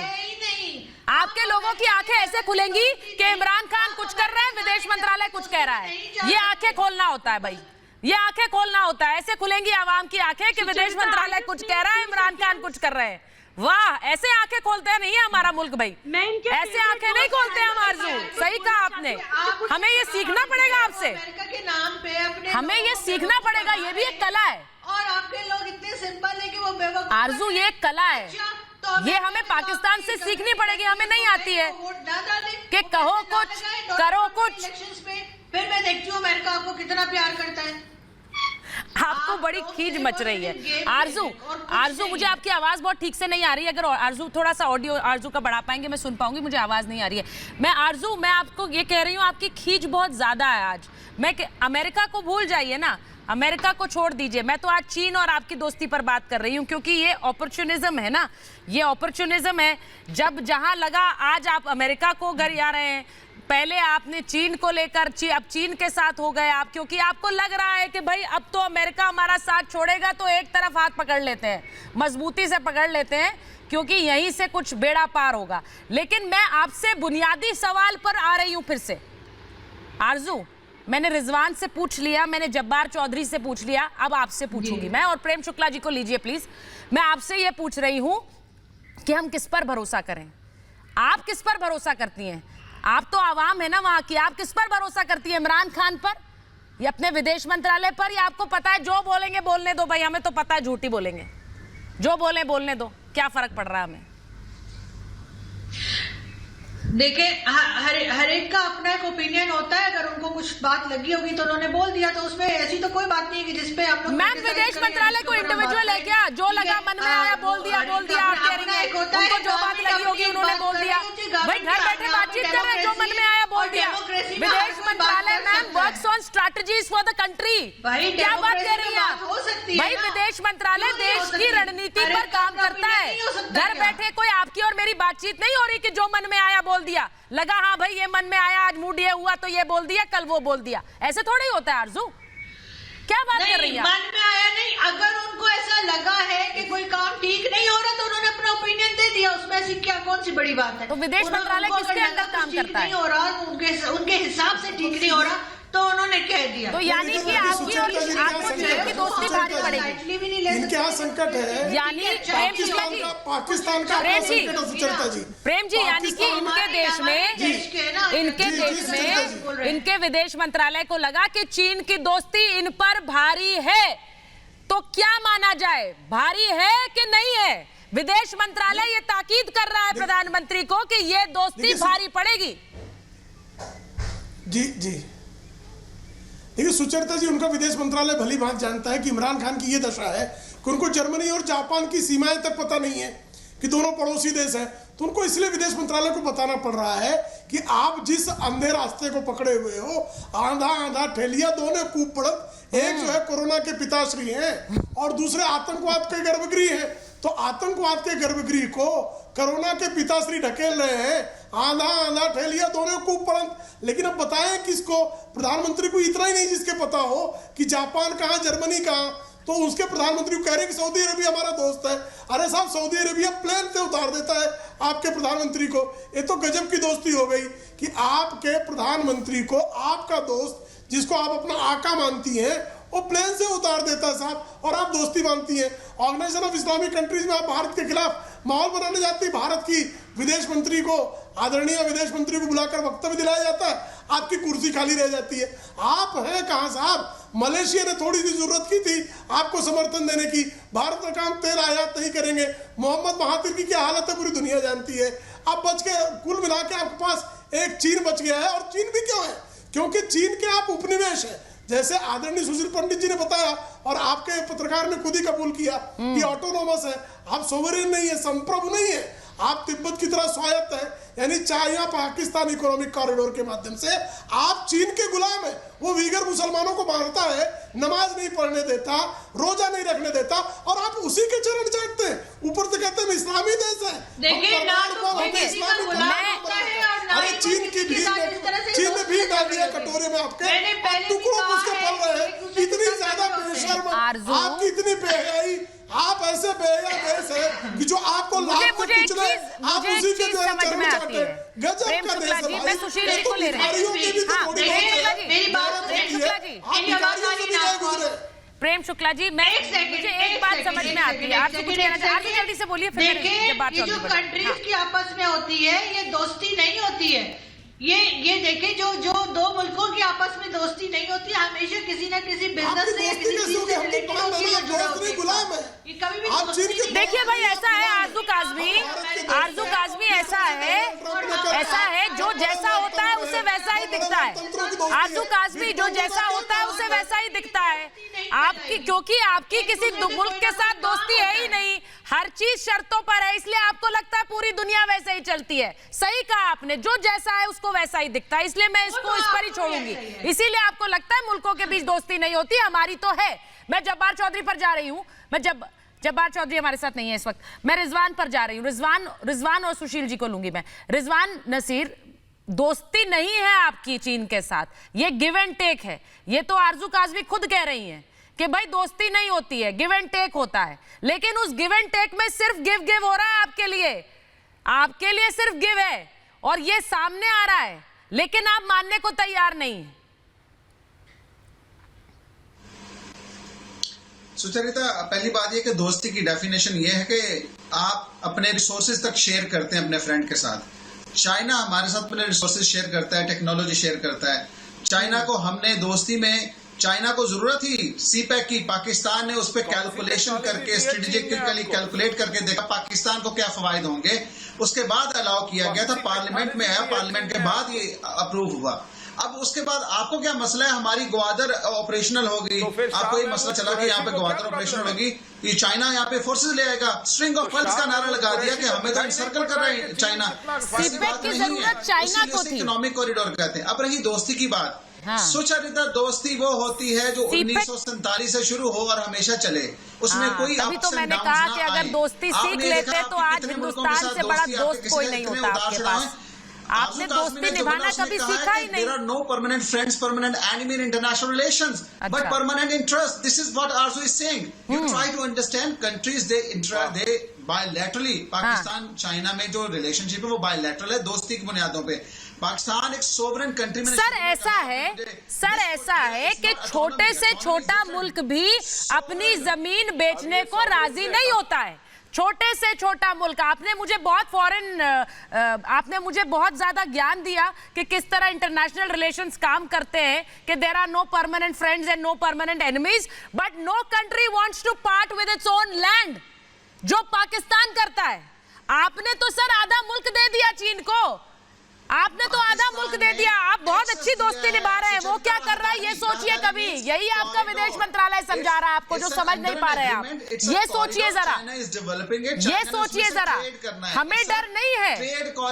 [SPEAKER 7] आपके लोगों की आंखें ऐसे खुलेंगी कि इमरान खान कुछ कर रहे हैं, विदेश मंत्रालय कुछ कह रहा है। ये आंखें खोलना होता है भाई, ये आंखें खोलना होता है, ऐसे खुलेंगी आवाम की आंखें कि विदेश मंत्रालय कुछ कह रहा है, इमरान खान कुछ कर रहे हैं। वाह, ऐसे आंखें खोलते नहीं है हमारा मुल्क भाई, ऐसे आंखें नहीं खोलते हम आरजू। सही कहा आपने, हमें ये सीखना पड़ेगा आपसे, हमें ये सीखना पड़ेगा, ये भी एक कला है।
[SPEAKER 4] और आपके लोग इतने सिंपल है कि वो बेवकूफ
[SPEAKER 7] आरजू, ये एक कला है, ये हमें पाकिस्तान से सीखनी पड़ेगी, हमें नहीं आती है कि कहो कुछ करो कुछ।
[SPEAKER 4] फिर मैं देखती हूँ अमेरिका आपको कितना प्यार करता है।
[SPEAKER 7] आपको बड़ी खींच मच रही है आरजू, मुझे आपकी आवाज बहुत ठीक से नहीं आ रही है। अगर आरजू थोड़ा सा ऑडियो आरजू का बढ़ा पाएंगे मैं सुन पाऊंगी, मुझे आवाज नहीं आ रही है। मैं आपको ये कह रही हूँ, आपकी खींच बहुत ज्यादा है आज। अमेरिका को भूल जाइए ना, अमेरिका को छोड़ दीजिए। मैं तो आज चीन और आपकी दोस्ती पर बात कर रही हूँ, क्योंकि ये अपॉर्चुनिज्म है ना, ये अपॉर्चुनिज्म है। जब जहां लगा आज आप अमेरिका को गरिया रहे हैं, पहले आपने चीन को लेकर अब चीन के साथ हो गए आप, क्योंकि आपको लग रहा है कि भाई अब तो अमेरिका हमारा साथ छोड़ेगा तो एक तरफ हाथ पकड़ लेते हैं, मजबूती से पकड़ लेते हैं, क्योंकि यहीं से कुछ बेड़ा पार होगा। लेकिन मैं आपसे बुनियादी सवाल पर आ रही हूं फिर से आरजू। मैंने रिजवान से पूछ लिया, मैंने जब्बार चौधरी से पूछ लिया, अब आपसे पूछूंगी मैं। और प्रेम शुक्ला जी को लीजिए प्लीज। मैं आपसे ये पूछ रही हूं कि हम किस पर भरोसा करें। आप किस पर भरोसा करती हैं? आप तो आवाम है ना वहां की, आप किस पर भरोसा करती है? इमरान खान पर या अपने विदेश मंत्रालय पर? या आपको पता है जो बोलेंगे बोलने दो भाई, हमें तो पता है झूठी बोलेंगे, जो बोले बोलने दो, क्या फर्क पड़ रहा है हमें?
[SPEAKER 4] देखिए, हर एक का अपना एक ओपिनियन होता है। अगर उनको कुछ बात लगी होगी तो उन्होंने बोल दिया, तो उसमें ऐसी तो कोई बात नहीं है कि जिसपे आप लोग।
[SPEAKER 7] मैम, विदेश मंत्रालय को इंडिविजुअल है क्या? जो लगा मन में आया बोल दिया आप कह रही हैं। उनको जो बात लगी होगी उन्होंने बोल दिया। भाई घर बैठे बातचीत कर रहे हैं, जो मन में आया बोल दिया। विदेश मंत्रालय ma'am works on strategies for the country. क्या बात कह रही हैं भाई? विदेश मंत्रालय देश की रणनीति पर काम करता है। घर बैठे कोई आपकी और मेरी बातचीत नहीं हो रही कि जो मन में आया बोल दिया। लगा हाँ भाई ये मन में आया, आज मूड ये हुआ तो ये बोल दिया, कल वो बोल दिया। ऐसे थोड़ी होता है आरजू, क्या बात कर रही है?
[SPEAKER 4] मन में आया नहीं, अगर उनको ऐसा लगा है कि कोई काम ठीक नहीं हो रहा तो उन्होंने अपना ओपिनियन दे दिया, उसमें ऐसी क्या कौन सी बड़ी बात है?
[SPEAKER 7] तो विदेश मंत्रालय किसके अंदर काम करता है?
[SPEAKER 4] नहीं हो रहा, उनके हिसाब से ठीक नहीं हो रहा तो उन्होंने कह दिया।
[SPEAKER 7] तो यानी कि आपकी और आपको चीन की दोस्ती भारी पड़ेगी।
[SPEAKER 10] इनके यहाँ संकट है,
[SPEAKER 7] यानी प्रेम शुक्ला जी,
[SPEAKER 10] पाकिस्तान का सुचरिता जी,
[SPEAKER 7] प्रेम जी, यानी कि इनके देश में इनके विदेश मंत्रालय को लगा कि चीन की दोस्ती इन पर भारी है। तो क्या माना जाए, भारी है कि नहीं है? विदेश मंत्रालय ये ताकीद कर रहा है प्रधानमंत्री को कि ये दोस्ती भारी पड़ेगी।
[SPEAKER 10] जी जी, देखिए सुचरिता जी, उनका विदेश मंत्रालय भली भांति जानता है कि इमरान खान की ये दशा है कि उनको जर्मनी और जापान की सीमाएं तक पता नहीं है कि दोनों पड़ोसी देश हैं। तो उनको इसलिए विदेश मंत्रालय को बताना पड़ रहा है कि आप जिस अंधे रास्ते को पकड़े हुए हो, आंधा आंधा ठेलिया, दोनों कूप पड़त। एक जो है कोरोना के पिताश्री हैं और दूसरे आतंकवाद के गर्भगृह हैं। तो आतंकवाद के गर्भगृह को कोरोना के पिताश्री ढकेल रहे हैं, आंधा आंधा ठेलिया, दोनों कूप पड़त। लेकिन अब बताएं किसको? प्रधानमंत्री को इतना ही नहीं जिसके पता हो कि जापान कहाँ, जर्मनी कहाँ। तो उसके प्रधानमंत्री को कह रहे हैं कि सऊदी अरेबिया हमारा दोस्त है। अरे साहब, सऊदी अरेबिया प्लेन से उतार देता है आपके प्रधानमंत्री को। ये तो गजब की दोस्ती हो गई कि आपके प्रधानमंत्री को आपका दोस्त, जिसको आप अपना आका मानती हैं, वो प्लेन से उतार देता है साहब, और आप दोस्ती मानती हैं। ऑर्गेनाइजेशन ऑफ इस्लामिक कंट्रीज में आप भारत के खिलाफ माहौल बनाने जाती है। भारत की विदेश मंत्री को, आदरणीय विदेश मंत्री को बुलाकर वक्तव्य दिलाया जाता है, आपकी कुर्सी खाली रह जाती है। आप हैं कहाँ साहब? मलेशिया ने थोड़ी सी जरूरत की थी आपको समर्थन देने की। भारत का काम तेल आयात नहीं करेंगे। मोहम्मद महातिर की क्या हालत है पूरी दुनिया जानती है। आप बच के, कुल मिला के आपके पास एक चीन बच गया है। और चीन भी क्यों है? क्योंकि चीन के आप उपनिवेश है, जैसे आदरणीय सुशील पंडित जी ने बताया और आपके पत्रकार ने खुद ही कबूल किया कि ऑटोनोमस है, आप सोवरेन नहीं है, संप्रभु नहीं है, आप तिब्बत की तरह स्वायत्त है। यानी चाइना पाकिस्तान इकोनॉमिक कॉरिडोर के माध्यम से आप चीन के गुलाम है। वो वीगर मुसलमानों को मारता है, नमाज नहीं पढ़ने देता, रोजा नहीं रखने देता, और आप उसी के चरण चाटते हैं। ऊपर से कहते हैं इस्लामी देश है। अरे चीन की भीड़, चीन ने भीड़ डाल दिया कटोरे में आपके, टुकड़ों उसके पल रहे हैं। इतनी ज्यादा बेशर्म, आपकी इतनी बेहयाई, आप ऐसे बेहयादेश है कि जो आपको लाभ
[SPEAKER 7] मुझे
[SPEAKER 10] कुछ
[SPEAKER 7] एक
[SPEAKER 10] नहीं,
[SPEAKER 7] चीज
[SPEAKER 10] आप उसी के
[SPEAKER 7] समझ में आती है।
[SPEAKER 10] गजब
[SPEAKER 7] प्रेम
[SPEAKER 10] का
[SPEAKER 7] शुक्ला
[SPEAKER 10] देश
[SPEAKER 7] जी,
[SPEAKER 10] है
[SPEAKER 7] मैं
[SPEAKER 10] भाई।
[SPEAKER 7] सुशील
[SPEAKER 10] ये
[SPEAKER 7] जी
[SPEAKER 10] तो
[SPEAKER 7] को ले रहे हैं।
[SPEAKER 10] भिखारियों की भी तो
[SPEAKER 7] हाँ,
[SPEAKER 10] थोड़ी
[SPEAKER 7] प्रेम
[SPEAKER 10] बहुत
[SPEAKER 7] शुक्ला
[SPEAKER 10] है।
[SPEAKER 7] जी,
[SPEAKER 4] मेरी बात
[SPEAKER 10] गौरव
[SPEAKER 4] सुनिए।
[SPEAKER 10] की है।
[SPEAKER 7] शुक्ला जी,
[SPEAKER 10] आप भिखारियों से भी नहीं गुजरे।
[SPEAKER 7] प्रेम शुक्ला जी, मैं
[SPEAKER 4] एक सेकंड,
[SPEAKER 7] मुझे
[SPEAKER 4] एक
[SPEAKER 7] एक बात
[SPEAKER 4] सेकंड,
[SPEAKER 7] समझ
[SPEAKER 4] एक
[SPEAKER 7] में आती है।
[SPEAKER 4] सेकंड,
[SPEAKER 7] आरजू कुछ कहना चाहती है? आरजू जल्दी से बोलिए, फिर
[SPEAKER 4] देखिए,
[SPEAKER 7] जब बात
[SPEAKER 4] ये जो कंट्रीज की आपस में होती है, ये दोस्ती नहीं होती है। ये देखिए, जो दो मुल्कों की आपस में दोस्ती नहीं होती, हमेशा किसी ना किसी बिजनेस से या किसी चीज से रिलेटेड होती है, जुड़े होते हैं। ये कभी भी दोस्ती नहीं है।
[SPEAKER 7] देखिए भाई, ऐसा है आरजू काज़मी ऐसा है जो जैसा होता है उसे वैसा ही दिखता है। आरजू काज़मी जो जैसा होता है उसे वैसा ही दिखता है। आपकी, क्योंकि आपकी किसी मुल्क के साथ दोस्ती है ही नहीं, हर चीज शर्तों पर है, इसलिए आपको लगता है पूरी दुनिया वैसे ही चलती है। सही कहा आपने, जो जैसा है उसको वैसा ही दिखता है, इसलिए मैं इसको इस पर ही छोड़ूंगी। इसीलिए आपको लगता है मुल्कों के बीच दोस्ती नहीं होती, हमारी तो है। मैं जब्बार चौधरी पर जा रही हूँ, जब्बार चौधरी हमारे साथ नहीं है इस वक्त, मैं रिजवान पर जा रही हूँ। रिजवान और सुशील जी को लूंगी मैं। रिजवान नसीर, दोस्ती नहीं है आपकी चीन के साथ, ये गिव एंड टेक है। ये तो आरजू काज़मी खुद कह रही हैं कि भाई दोस्ती नहीं होती है, गिव एंड टेक होता है। लेकिन उस गिव एंड टेक में सिर्फ गिव हो रहा है आपके लिए सिर्फ गिव है, और ये सामने आ रहा है, लेकिन आप मानने को तैयार नहीं है।
[SPEAKER 2] सुचरिता, पहली बात यह कि दोस्ती की डेफिनेशन यह है कि आप अपने रिसोर्सेज तक शेयर करते हैं अपने फ्रेंड के साथ। चाइना हमारे साथ अपने रिसोर्सेज शेयर करता है, टेक्नोलॉजी शेयर करता है। चाइना को हमने दोस्ती में, चाइना को जरूरत थी सीपैक की, पाकिस्तान ने उस पर कैलकुलेशन करके, स्ट्रेटेजिकली कैलकुलेट करके देखा पाकिस्तान को क्या फवायद होंगे, उसके बाद अलाउ किया गया था। पार्लियामेंट में आया, पार्लियामेंट के बाद ये अप्रूव हुआ। अब उसके बाद आपको क्या मसला है? हमारी ग्वादर ऑपरेशनल हो गई, आपको ये मसला चला कि यहाँ पे ग्वादर ऑपरेशनल होगी, ये चाइना यहाँ पे फोर्सेज ले आएगा। स्ट्रिंग ऑफ पर्ल्स का नारा लगा दिया कि हमें तो सर्कल कर रहे हैं चाइना।
[SPEAKER 7] सीपैक की जरूरत चाइना को थी,
[SPEAKER 2] इकोनॉमिक कॉरिडोर कहते हैं। अब रही दोस्ती की बात, सुचरिता, दोस्ती वो होती है जो 1947 से शुरू हो और हमेशा चले, उसमें कोई
[SPEAKER 7] तभी तो मैंने कहा कि अगर दोस्ती सीख लेते तो आज हिंदुस्तान से बड़ा दोस्त कोई नहीं होता आपके पास। आपने दोस्ती निभाना कभी सीखा ही नहीं।
[SPEAKER 2] There are no permanent friends, permanent enemy in international relations, but permanent interest. This is what Arzu is saying. You try to understand countries, they bilaterally, Pakistan China में जो रिलेशनशिप है वो बायलैटरल है, दोस्ती की बुनियादों पे। पाकिस्तान एक सोवरेन कंट्री में,
[SPEAKER 7] सर ऐसा है कि छोटे से छोटा मुल्क भी अपनी जमीन बेचने को राजी नहीं होता है। छोटे से छोटा मुल्क, आपने मुझे बहुत ज्यादा ज्ञान दिया कि किस तरह इंटरनेशनल रिलेशंस काम करते हैं, कि there are no permanent friends and no permanent enemies, but no country wants to part with its own land, जो पाकिस्तान करता है। आपने तो सर आधा मुल्क दे दिया चीन को, आपने तो आधा मुल्क दे दिया। आप बहुत अच्छी दोस्ती निभा रहे हैं, वो क्या कर रहा है ये सोचिए कभी। यही आपका विदेश मंत्रालय समझा रहा है आपको, जो समझ नहीं पा रहे आप। ये सोचिए जरा, हमें डर नहीं है,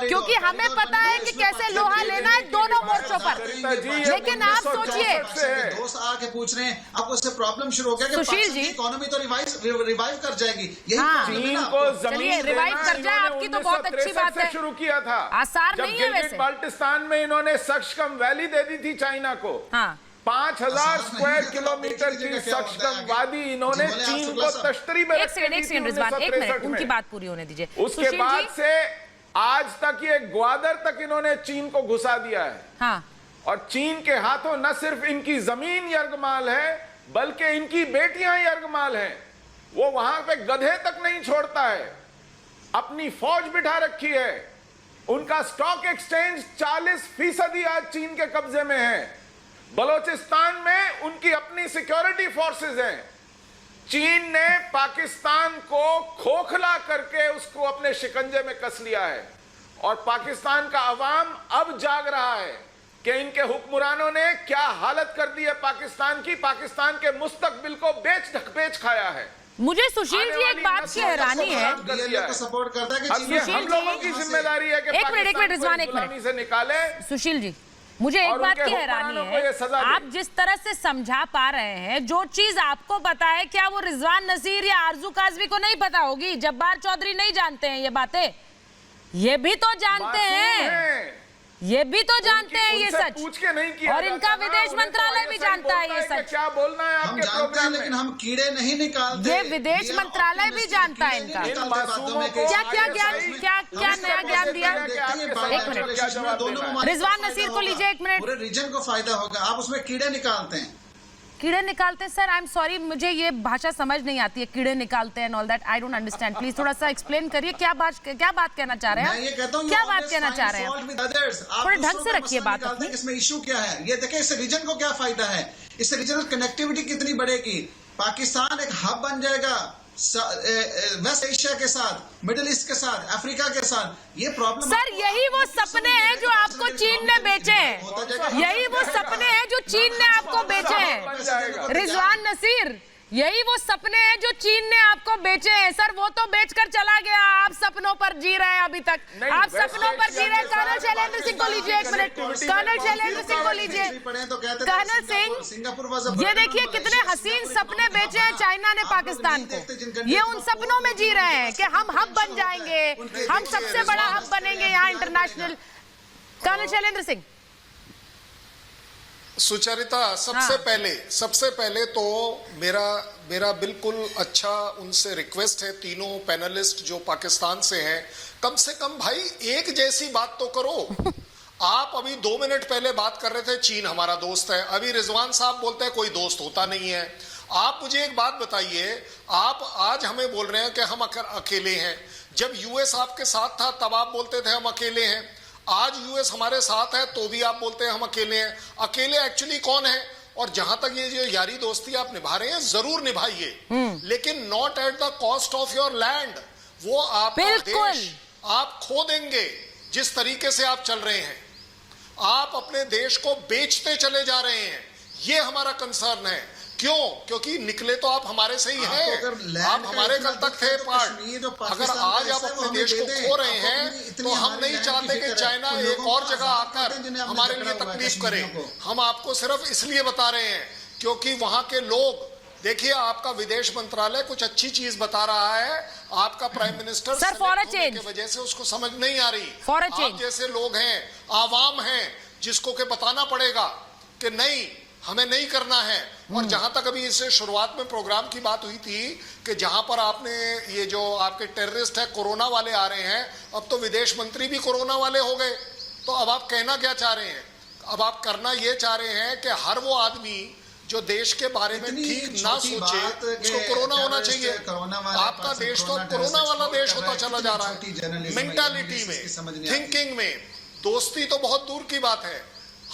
[SPEAKER 7] क्योंकि हमें पता है कि कैसे लोहा लेना है दोनों मोर्चों पर। लेकिन आप सोचिए,
[SPEAKER 2] दोस्त आके पूछ रहे हैं, आपको उससे प्रॉब्लम शुरू हो गया कि
[SPEAKER 7] सुशील जी,
[SPEAKER 2] इकोनॉमी तो रिवाइव कर जाएगी।
[SPEAKER 8] चीन को जमीन
[SPEAKER 7] रिवाइव कर जाए आपकी तो बहुत अच्छी बात है,
[SPEAKER 8] शुरू किया था।
[SPEAKER 7] आसार नहीं है वैसे।
[SPEAKER 8] बाल्टिस्तान में इन्होंने सक्शकम वैली दे दी थी चाइना को। 5000 स्क्वायर किलोमीटर की सक्शकम वादी इन्होंने चीन को तश्तरी में।
[SPEAKER 7] एक मिनट, उनकी बात पूरी होने दीजिए।
[SPEAKER 8] उसके बाद से आज तक ये ग्वादर तक इन्होंने चीन को घुसा दिया है। और चीन के हाथों न सिर्फ इनकी जमीन यर्गमाल है, बल्कि इनकी बेटियां यर्गमाल हैं। वो वहां पे गधे तक नहीं छोड़ता है, अपनी फौज बिठा रखी है। उनका स्टॉक एक्सचेंज 40% आज चीन के कब्जे में है। बलोचिस्तान में उनकी अपनी सिक्योरिटी फोर्सेस हैं। चीन ने पाकिस्तान को खोखला करके उसको अपने शिकंजे में कस लिया है, और पाकिस्तान का अवाम अब जाग रहा है कि इनके हुक्मरानों ने क्या हालत कर दी है पाकिस्तान की। पाकिस्तान के मुस्तकबिल को बेच खाया है।
[SPEAKER 7] मुझे सुशील जी एक बात की हैरानी है,
[SPEAKER 2] सपोर्ट करता है कि
[SPEAKER 8] हम लोगों की जिम्मेदारी है कि
[SPEAKER 7] एक मिनट रिजवान, एक मिनट
[SPEAKER 8] से निकाले।
[SPEAKER 7] सुशील जी, मुझे एक बात की हैरानी है, आप जिस तरह से समझा पा रहे हैं, जो चीज आपको पता है, क्या वो रिजवान नसीर या आरजू काज़मी को नहीं पता होगी? जब्बार चौधरी नहीं जानते हैं ये बातें? ये भी तो जानते हैं। ये भी तो जानते हैं ये सच,
[SPEAKER 8] पूछ के नहीं किया
[SPEAKER 7] और इनका विदेश मंत्रालय भी जानता है ये सच।
[SPEAKER 8] क्या बोलना है
[SPEAKER 2] हम जानते हैं, लेकिन हम कीड़े नहीं निकालते।
[SPEAKER 7] ये विदेश मंत्रालय भी जानता है इनका। क्या क्या ज्ञान, क्या नया ज्ञान दिया? एक मिनट, रिजवान नसीर को लीजिए, एक मिनट।
[SPEAKER 2] पूरे रीजन को फायदा होगा, आप उसमें कीड़े निकालते हैं।
[SPEAKER 7] कीड़े निकालते हैं? सर आई एम सॉरी, मुझे ये भाषा समझ नहीं आती है, कीड़े निकालते हैं all that, I don't understand. Please थोड़ा सा एक्सप्लेन करिए, क्या बात कहना चाह रहे हैं?
[SPEAKER 2] मैं ये कहता हूं,
[SPEAKER 7] क्या बात कहना चाह रहे हैं? थोड़े ढंग से रखिए बात अपनी।
[SPEAKER 2] इसमें इशू क्या है ये देखिए, इससे रीजन को क्या फायदा है, इससे रीजनल कनेक्टिविटी कितनी बढ़ेगी। पाकिस्तान एक हब बन जाएगा वेस्ट एशिया के साथ, मिडिल ईस्ट के साथ, अफ्रीका के साथ। ये प्रॉब्लम
[SPEAKER 7] सर यही वो सपने हैं जो आपको चीन ने बेचे हैं, यही वो सपने हैं जो चीन ने आपको बेचे हैं रिजवान नसीर, यही वो सपने हैं जो चीन ने आपको बेचे हैं। सर वो तो बेचकर चला गया, आप सपनों पर जी रहे हैं अभी तक, आप सपनों पर जी रहे हैं। कर्नल शैलेंद्र सिंह को लीजिए, एक मिनट, कर्नल शैलेंद्र सिंह को लीजिए। कर्नल सिंह, ये देखिए कितने हसीन सपने बेचे हैं चाइना ने पाकिस्तान को, ये उन सपनों में जी रहे हैं कि हम हब बन जाएंगे, हम सबसे बड़ा हब बनेंगे यहाँ इंटरनेशनल। कर्नल शैलेंद्र सिंह।
[SPEAKER 5] सुचरिता, सबसे पहले तो मेरा बिल्कुल अच्छा उनसे रिक्वेस्ट है, तीनों पैनलिस्ट जो पाकिस्तान से हैं, कम से कम भाई एक जैसी बात तो करो। आप अभी 2 मिनट पहले बात कर रहे थे चीन हमारा दोस्त है, अभी रिजवान साहब बोलते हैं कोई दोस्त होता नहीं है। आप मुझे एक बात बताइए, आप आज हमें बोल रहे हैं कि हम अकेले हैं, जब यूएस आपके साथ था तब आप बोलते थे हम अकेले हैं, आज यूएस हमारे साथ है तो भी आप बोलते हैं हम अकेले हैं। अकेले एक्चुअली कौन है? और जहां तक ये जो यारी दोस्ती आप निभा रहे हैं जरूर निभाइए, लेकिन not at the cost of your land. वो आपका देश आप खो देंगे जिस तरीके से आप चल रहे हैं, आप अपने देश को बेचते चले जा रहे हैं, ये हमारा कंसर्न है। क्यों? क्योंकि निकले तो आप हमारे से ही हैं, आप हमारे कल तक थे पार्ट। अगर आज आप अपने देश को खो रहे हैं तो हम नहीं चाहते कि चाइना एक और जगह आकर हमारे लिए तकलीफ करे। हम आपको सिर्फ इसलिए बता रहे हैं क्योंकि वहां के लोग, देखिए आपका विदेश मंत्रालय कुछ अच्छी चीज बता रहा है, आपका प्राइम मिनिस्टर की वजह से उसको समझ नहीं आ रही। आप जैसे लोग हैं, आवाम हैं, जिसको के बताना पड़ेगा कि नहीं हमें नहीं करना है। और जहां तक अभी इससे शुरुआत में प्रोग्राम की बात हुई थी कि जहां पर आपने ये जो आपके टेररिस्ट है कोरोना वाले आ रहे हैं, अब तो विदेश मंत्री भी कोरोना वाले हो गए, तो अब आप कहना क्या चाह रहे हैं? अब आप करना ये चाह रहे हैं कि हर वो आदमी जो देश के बारे में ठीक ना सोचे उसको कोरोना होना चाहिए। आपका देश तो कोरोना वाला देश होता चला जा रहा है। मेंटालिटी में, थिंकिंग में, दोस्ती तो बहुत दूर की बात है।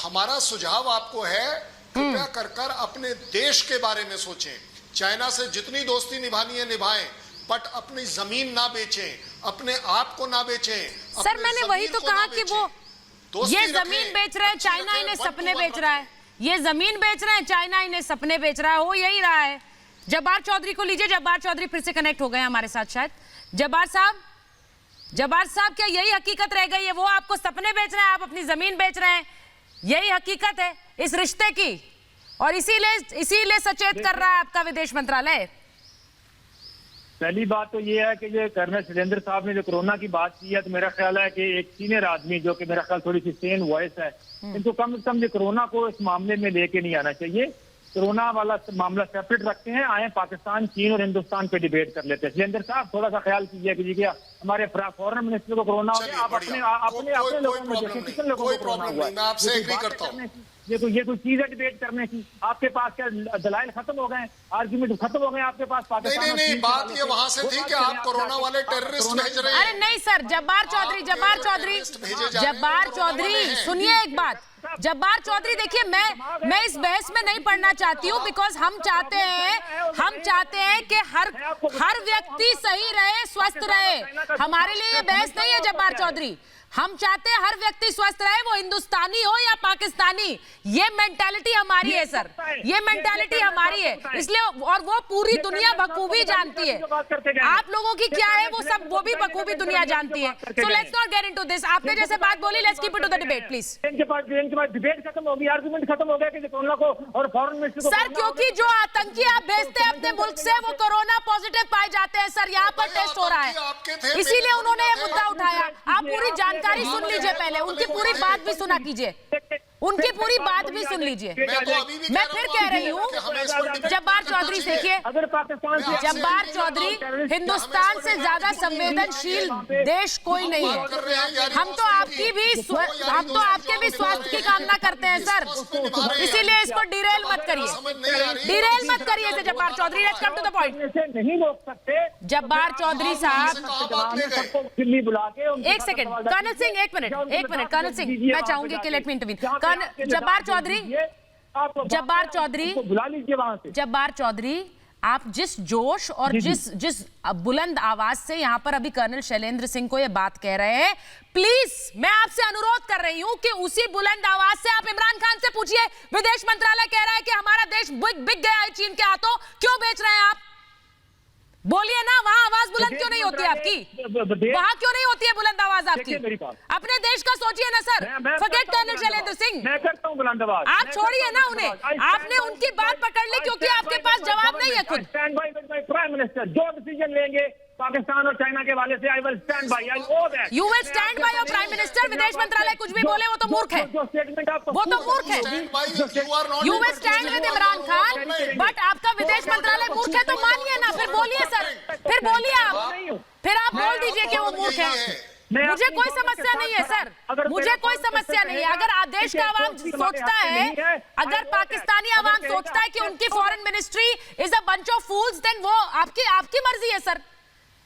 [SPEAKER 5] हमारा सुझाव आपको है, कृपया कर अपने देश के बारे में सोचें। चाइना से जितनी दोस्ती निभानी है निभाएं, बट अपनी जमीन ना बेचें, अपने आप को ना बेचें।
[SPEAKER 7] सर मैंने वही तो कहा कि वो ये जमीन बेच रहे हैं, चाइना इन्हें सपने बेच रहा है। ये जमीन बेच रहे हैं, चाइना इन्हें सपने बेच रहा है, हो यही रहा है। जब्बार चौधरी को लीजिए, जब्बार चौधरी फिर से कनेक्ट हो गए हमारे साथ शायद। जब्बार साहब क्या यही हकीकत रह गई है? वो आपको सपने बेच रहे हैं, आप अपनी जमीन बेच रहे हैं, यही हकीकत है इस रिश्ते की, और इसीलिए सचेत कर रहा है आपका विदेश मंत्रालय।
[SPEAKER 6] पहली बात तो ये है कि ये कर्नल शैलेंद्र साहब ने जो कोरोना की बात की है, तो मेरा ख्याल है कि एक सीनियर आदमी जो कि मेरा ख्याल थोड़ी सी सेन वॉइस है, इनको कम से कम ये कोरोना को इस मामले में लेके नहीं आना चाहिए। कोरोना वाला मामला सेपरेट रखते हैं, आए पाकिस्तान, चीन और हिंदुस्तान पे डिबेट कर लेते हैं। शैलेंद्र साहब थोड़ा सा ख्याल कीजिए कि क्या हमारे फॉरेन मिनिस्टर को कोरोना हो गया, आप अपने लोगों में देखें कितने लोगों को कोरोना हुआ है।
[SPEAKER 5] मैं आपसे एग्री करता हूं।
[SPEAKER 6] ये कोई चीज है डिबेट करने की? आपके पास क्या दलाइल खत्म हो गए, आर्ग्यूमेंट खत्म हो गए आपके पास? पाकिस्तान
[SPEAKER 5] नहीं, बात ये वहां से थी कि आप कोरोना वाले टेररिस्ट भेज रहे हैं।
[SPEAKER 7] अरे नहीं सर, जब्बार चौधरी सुनिए एक बात। जब्बार चौधरी देखिए, मैं इस बहस में नहीं पढ़ना चाहती हूँ, बिकॉज हम चाहते हैं कि हर व्यक्ति सही रहे, स्वस्थ रहे। हमारे लिए ये बहस नहीं है जब्बार चौधरी, हम चाहते हैं हर व्यक्ति स्वस्थ रहे, वो हिंदुस्तानी हो या पाकिस्तानी। ये मेंटालिटी हमारी है सर, ये मेंटालिटी हमारी है, इसलिए और वो पूरी दुनिया बखूबी जानती है। आप लोगों की क्या है वो भी बखूबी दुनिया जानती है। So let's not get into this. आपने जैसे बात बोली, let's keep it to the debate please.
[SPEAKER 6] इनके पास डिबेट खत्म हो गई, आर्गुमेंट खत्म हो गया कि कोरोना को और फॉरेन मिनिस्टर को।
[SPEAKER 7] सर क्योंकि जो आतंकी आप भेजते हैं अपने मुल्क से, वो कोरोना पॉजिटिव पाए जाते हैं सर, यहाँ पर टेस्ट हो रहा है, इसीलिए उन्होंने ये मुद्दा उठाया। आप पूरी जानकारी सुन लीजिए, पहले उनकी पूरी बात भी सुना कीजिए, उनकी पूरी बात भी सुन लीजिए। मैं फिर कह रही हूँ, जब्बार चौधरी देखिए, जब्बार चौधरी, हिंदुस्तान से ज्यादा संवेदनशील देश कोई नहीं है। हम तो आपके भी स्वास्थ्य की कामना करते हैं सर, इसीलिए इसको डिरेल मत करिए इसे। Jabbar Chaudhry, let's come to the point.
[SPEAKER 6] नहीं रोक सकते
[SPEAKER 7] जब्बार चौधरी साहब,
[SPEAKER 6] दिल्ली बुला के
[SPEAKER 7] एक सेकंड, कर्नल सिंह, एक मिनट कर्नल सिंह, मैं चाहूंगी कि let me intervene. Jabbar Chaudhry,
[SPEAKER 6] बुला लीजिए वहां से।
[SPEAKER 7] जब्बार चौधरी, आप जिस जोश और जिस बुलंद आवाज से यहाँ पर अभी कर्नल शैलेंद्र सिंह को ये बात कह रहे हैं, प्लीज मैं आपसे अनुरोध कर रही हूँ कि उसी बुलंद आवाज से आप इमरान खान से पूछिए। विदेश मंत्रालय कह रहा है कि हमारा देश बिक गया है चीन के हाथों, क्यों बेच रहे हैं आप? बोलिए ना, वहां आवाज बुलंद क्यों नहीं होती आपकी? वहां क्यों नहीं होती है बुलंद आवाज आपकी? अपने देश का सोचिए ना sir. Forget colonel Shailendra Singh,
[SPEAKER 6] मैं करता हूं बुलंद आवाज।
[SPEAKER 7] आप छोड़िए ना उन्हें, आपने उनकी बात पकड़ ली क्योंकि आपके पास जवाब नहीं है खुद।
[SPEAKER 6] Stand by with my prime minister, जो डिसीजन लेंगे पाकिस्तान और चाइना के वाले से, I will stand by, I know that.
[SPEAKER 7] You will stand by your prime minister. विदेश मंत्रालय कुछ भी बोले वो तो मूर्ख है, वो तो मूर्ख है। You will stand with Imran Khan, but आपका विदेश मंत्रालय मूर्ख है तो मानिए ना, फिर बोलिए सर, फिर बोलिए आप, फिर आप बोल दीजिए कि वो मूर्ख है। मुझे कोई समस्या नहीं है सर, मुझे कोई समस्या नहीं है। अगर देश का आवाम सोचता है, अगर पाकिस्तानी आवाम सोचता है कि उनकी foreign ministry is a bunch of fools, then वो आपकी मर्जी है सर।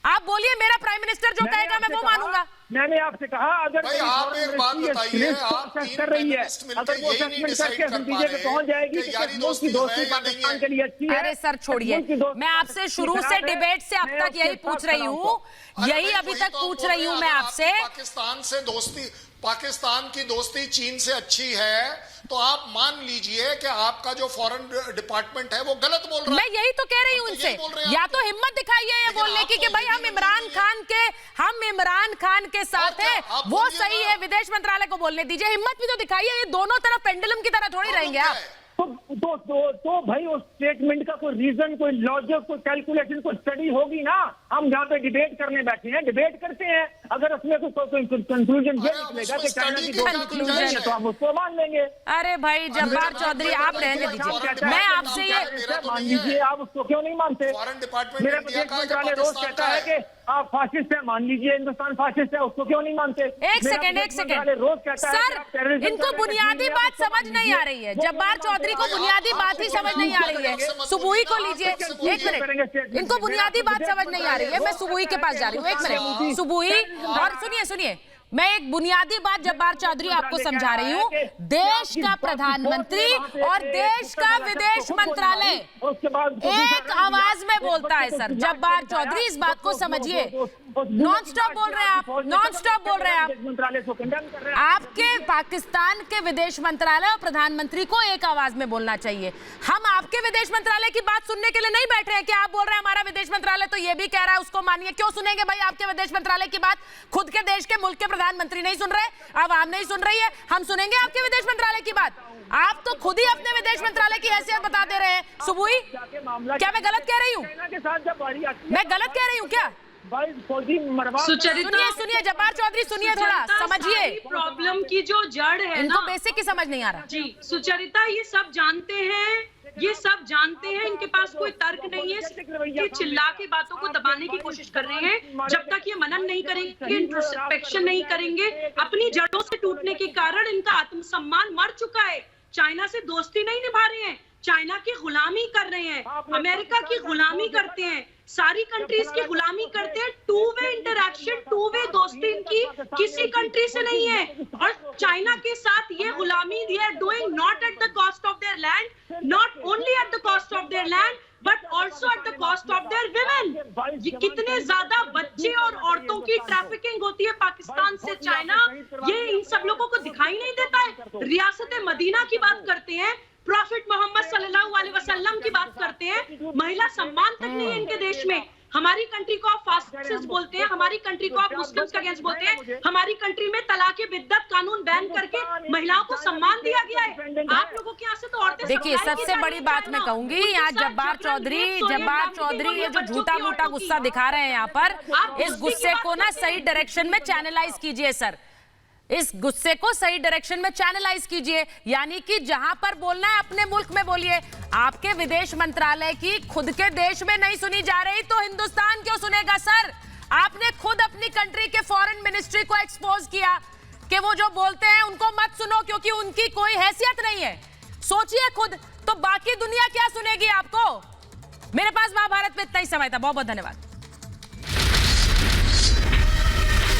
[SPEAKER 7] आप बोलिए, मेरा प्राइम मिनिस्टर जो कहेगा मैं वो मानूंगा।
[SPEAKER 6] मैंने आपसे कहा, अगर
[SPEAKER 5] भाई आप एक बात बताइए, आप
[SPEAKER 6] कर रही है, अगर वो असेसमेंट करके नतीजे पे पहुंच जाएगी कि दोस्ती पाकिस्तान के लिए अच्छी है।
[SPEAKER 7] अरे सर छोड़िए, मैं आपसे शुरू से डिबेट से अब तक यही पूछ रही हूँ, यही अभी तक पूछ रही हूँ मैं आपसे।
[SPEAKER 5] पाकिस्तान की दोस्ती चीन से अच्छी है तो आप मान लीजिए कि आपका जो फॉरेन डिपार्टमेंट है वो गलत बोल रहा है।
[SPEAKER 7] मैं यही तो कह रही हूँ उनसे, या तो हिम्मत दिखाइए ये बोलने की कि भाई हम इमरान खान के साथ हैं, वो सही है, विदेश मंत्रालय को बोलने दीजिए। हिम्मत भी तो दिखाइए, ये दोनों तरफ पेंडुलम की तरह थोड़ी रहेंगे आप।
[SPEAKER 6] तो भाई उस स्टेटमेंट का कोई रीजन, कोई लॉजिक, कोई कैलकुलेशन, कोई स्टडी होगी ना। हम यहाँ पे डिबेट करने बैठे हैं, डिबेट करते हैं, अगर उसमें कोई कंक्लूजन ये निकलेगा कि चाइना की दोस्ती है तो हम उसको मान लेंगे।
[SPEAKER 7] अरे भाई जब्बार चौधरी, आप रहने दीजिए, मैं आपसे ये
[SPEAKER 6] मान लीजिए, आप उसको क्यों नहीं मानते? मेरा विदेश मंत्रालय रोज कहता है कि आप फाशिस्ट है, मान लीजिए हिंदुस्तान फाशिस्ट है, उसको क्यों नहीं मानते?
[SPEAKER 7] एक सेकंड सर, इनको बुनियादी बात समझ नहीं आ रही है। जब्बार चौधरी को बुनियादी बात ही समझ नहीं आ रही है। सुबुई को लीजिए, एक मिनट, इनको बुनियादी बात समझ नहीं आ रही है। मैं सुबुई के पास जा रही हूँ, एक मिनट सुबुई, और सुनिए, मैं एक बुनियादी बात जब्बार चौधरी आपको समझा रही हूँ। देश का प्रधानमंत्री और देश का विदेश मंत्रालय एक आवाज में बोलता है सर। जब्बार चौधरी, इस बात को समझिए, नॉन स्टॉप बोल रहे हैं आप, नॉन स्टॉप बोल रहे हैं आप। आपके पाकिस्तान के विदेश मंत्रालय और प्रधानमंत्री को एक आवाज में बोलना चाहिए। हम आपके विदेश मंत्रालय की बात सुनने के लिए नहीं बैठ रहे हैं कि आप बोल रहे हैं हमारा विदेश मंत्रालय तो ये भी कह रहा है उसको मानिए। क्यों सुनेंगे भाई आपके विदेश मंत्रालय की बात? खुद के देश के मुल्क के प्रधानमंत्री नहीं सुन रहे, आवाम नहीं सुन रही है, हम सुनेंगे आपके विदेश मंत्रालय की बात? आप तो खुद ही अपने विदेश मंत्रालय की हैसियत बता दे रहे हैं। सुबुई, क्या मैं गलत कह रही हूँ? मैं गलत कह रही हूँ क्या? सुनिए जब्बार चौधरी, सुनिए, थोड़ा समझिए
[SPEAKER 9] प्रॉब्लम की जो जड़ है,
[SPEAKER 7] इनको बेसिक की समझ नहीं आ रहा।
[SPEAKER 9] जी सुचरिता, ये सब जानते हैं, इनके पास कोई तर्क नहीं है, ये चिल्ला के बातों को दबाने की कोशिश कर रहे हैं। जब तक ये मनन नहीं करेंगे, इंट्रोस्पेक्शन नहीं करेंगे, अपनी जड़ों से टूटने के कारण इनका आत्मसम्मान मर चुका है। चाइना से दोस्ती नहीं निभा रहे हैं, चाइना की गुलामी कर रहे हैं, अमेरिका की गुलामी करते हैं, सारी कंट्रीज की गुलामी करते हैं। Two way interaction, two way दोस्ती इनकी किसी कंट्री से नहीं है। और चाइना के साथ ये गुलामी they are doing not at the cost of their land, not only at the cost of their land but also at the cost of their women. ये कितने ज्यादा बच्चे और औरतों की ट्रैफिकिंग होती है पाकिस्तान से चाइना, ये इन सब लोगों को दिखाई नहीं देता है। रियासत मदीना की बात करते हैं, प्रॉफिट मोहम्मद सल्लल्लाहु अलैहि वसल्लम की बात करते हैं, महिला सम्मान तक नहीं है इनके देश में। हमारी कंट्री को आप फासिस्ट बोलते हैं, हमारी कंट्री को आप मुस्लिम्स के अगेंस्ट बोलते हैं, हमारी कंट्री में तलाक बिद्दत कानून बैन करके महिलाओं को सम्मान दिया गया है। आप लोगों के यहाँ से तो औरतें।
[SPEAKER 7] देखिए, सबसे बड़ी बात मैं कहूंगी, यहाँ जब्बार चौधरी ये जो झूठा मूठा गुस्सा दिखा रहे हैं यहाँ पर, इस गुस्से को ना सही डायरेक्शन में चैनलाइज कीजिए सर। इस गुस्से को सही डायरेक्शन में चैनलाइज कीजिए, यानी कि जहां पर बोलना है अपने मुल्क में बोलिए। आपके विदेश मंत्रालय की खुद के देश में नहीं सुनी जा रही तो हिंदुस्तान क्यों सुनेगा सर? आपने खुद अपनी कंट्री के फॉरेन मिनिस्ट्री को एक्सपोज किया कि वो जो बोलते हैं उनको मत सुनो क्योंकि उनकी कोई हैसियत नहीं है। सोचिए खुद, तो बाकी दुनिया क्या सुनेगी आपको? मेरे पास महाभारत में इतना ही समय था। बहुत बहुत धन्यवाद।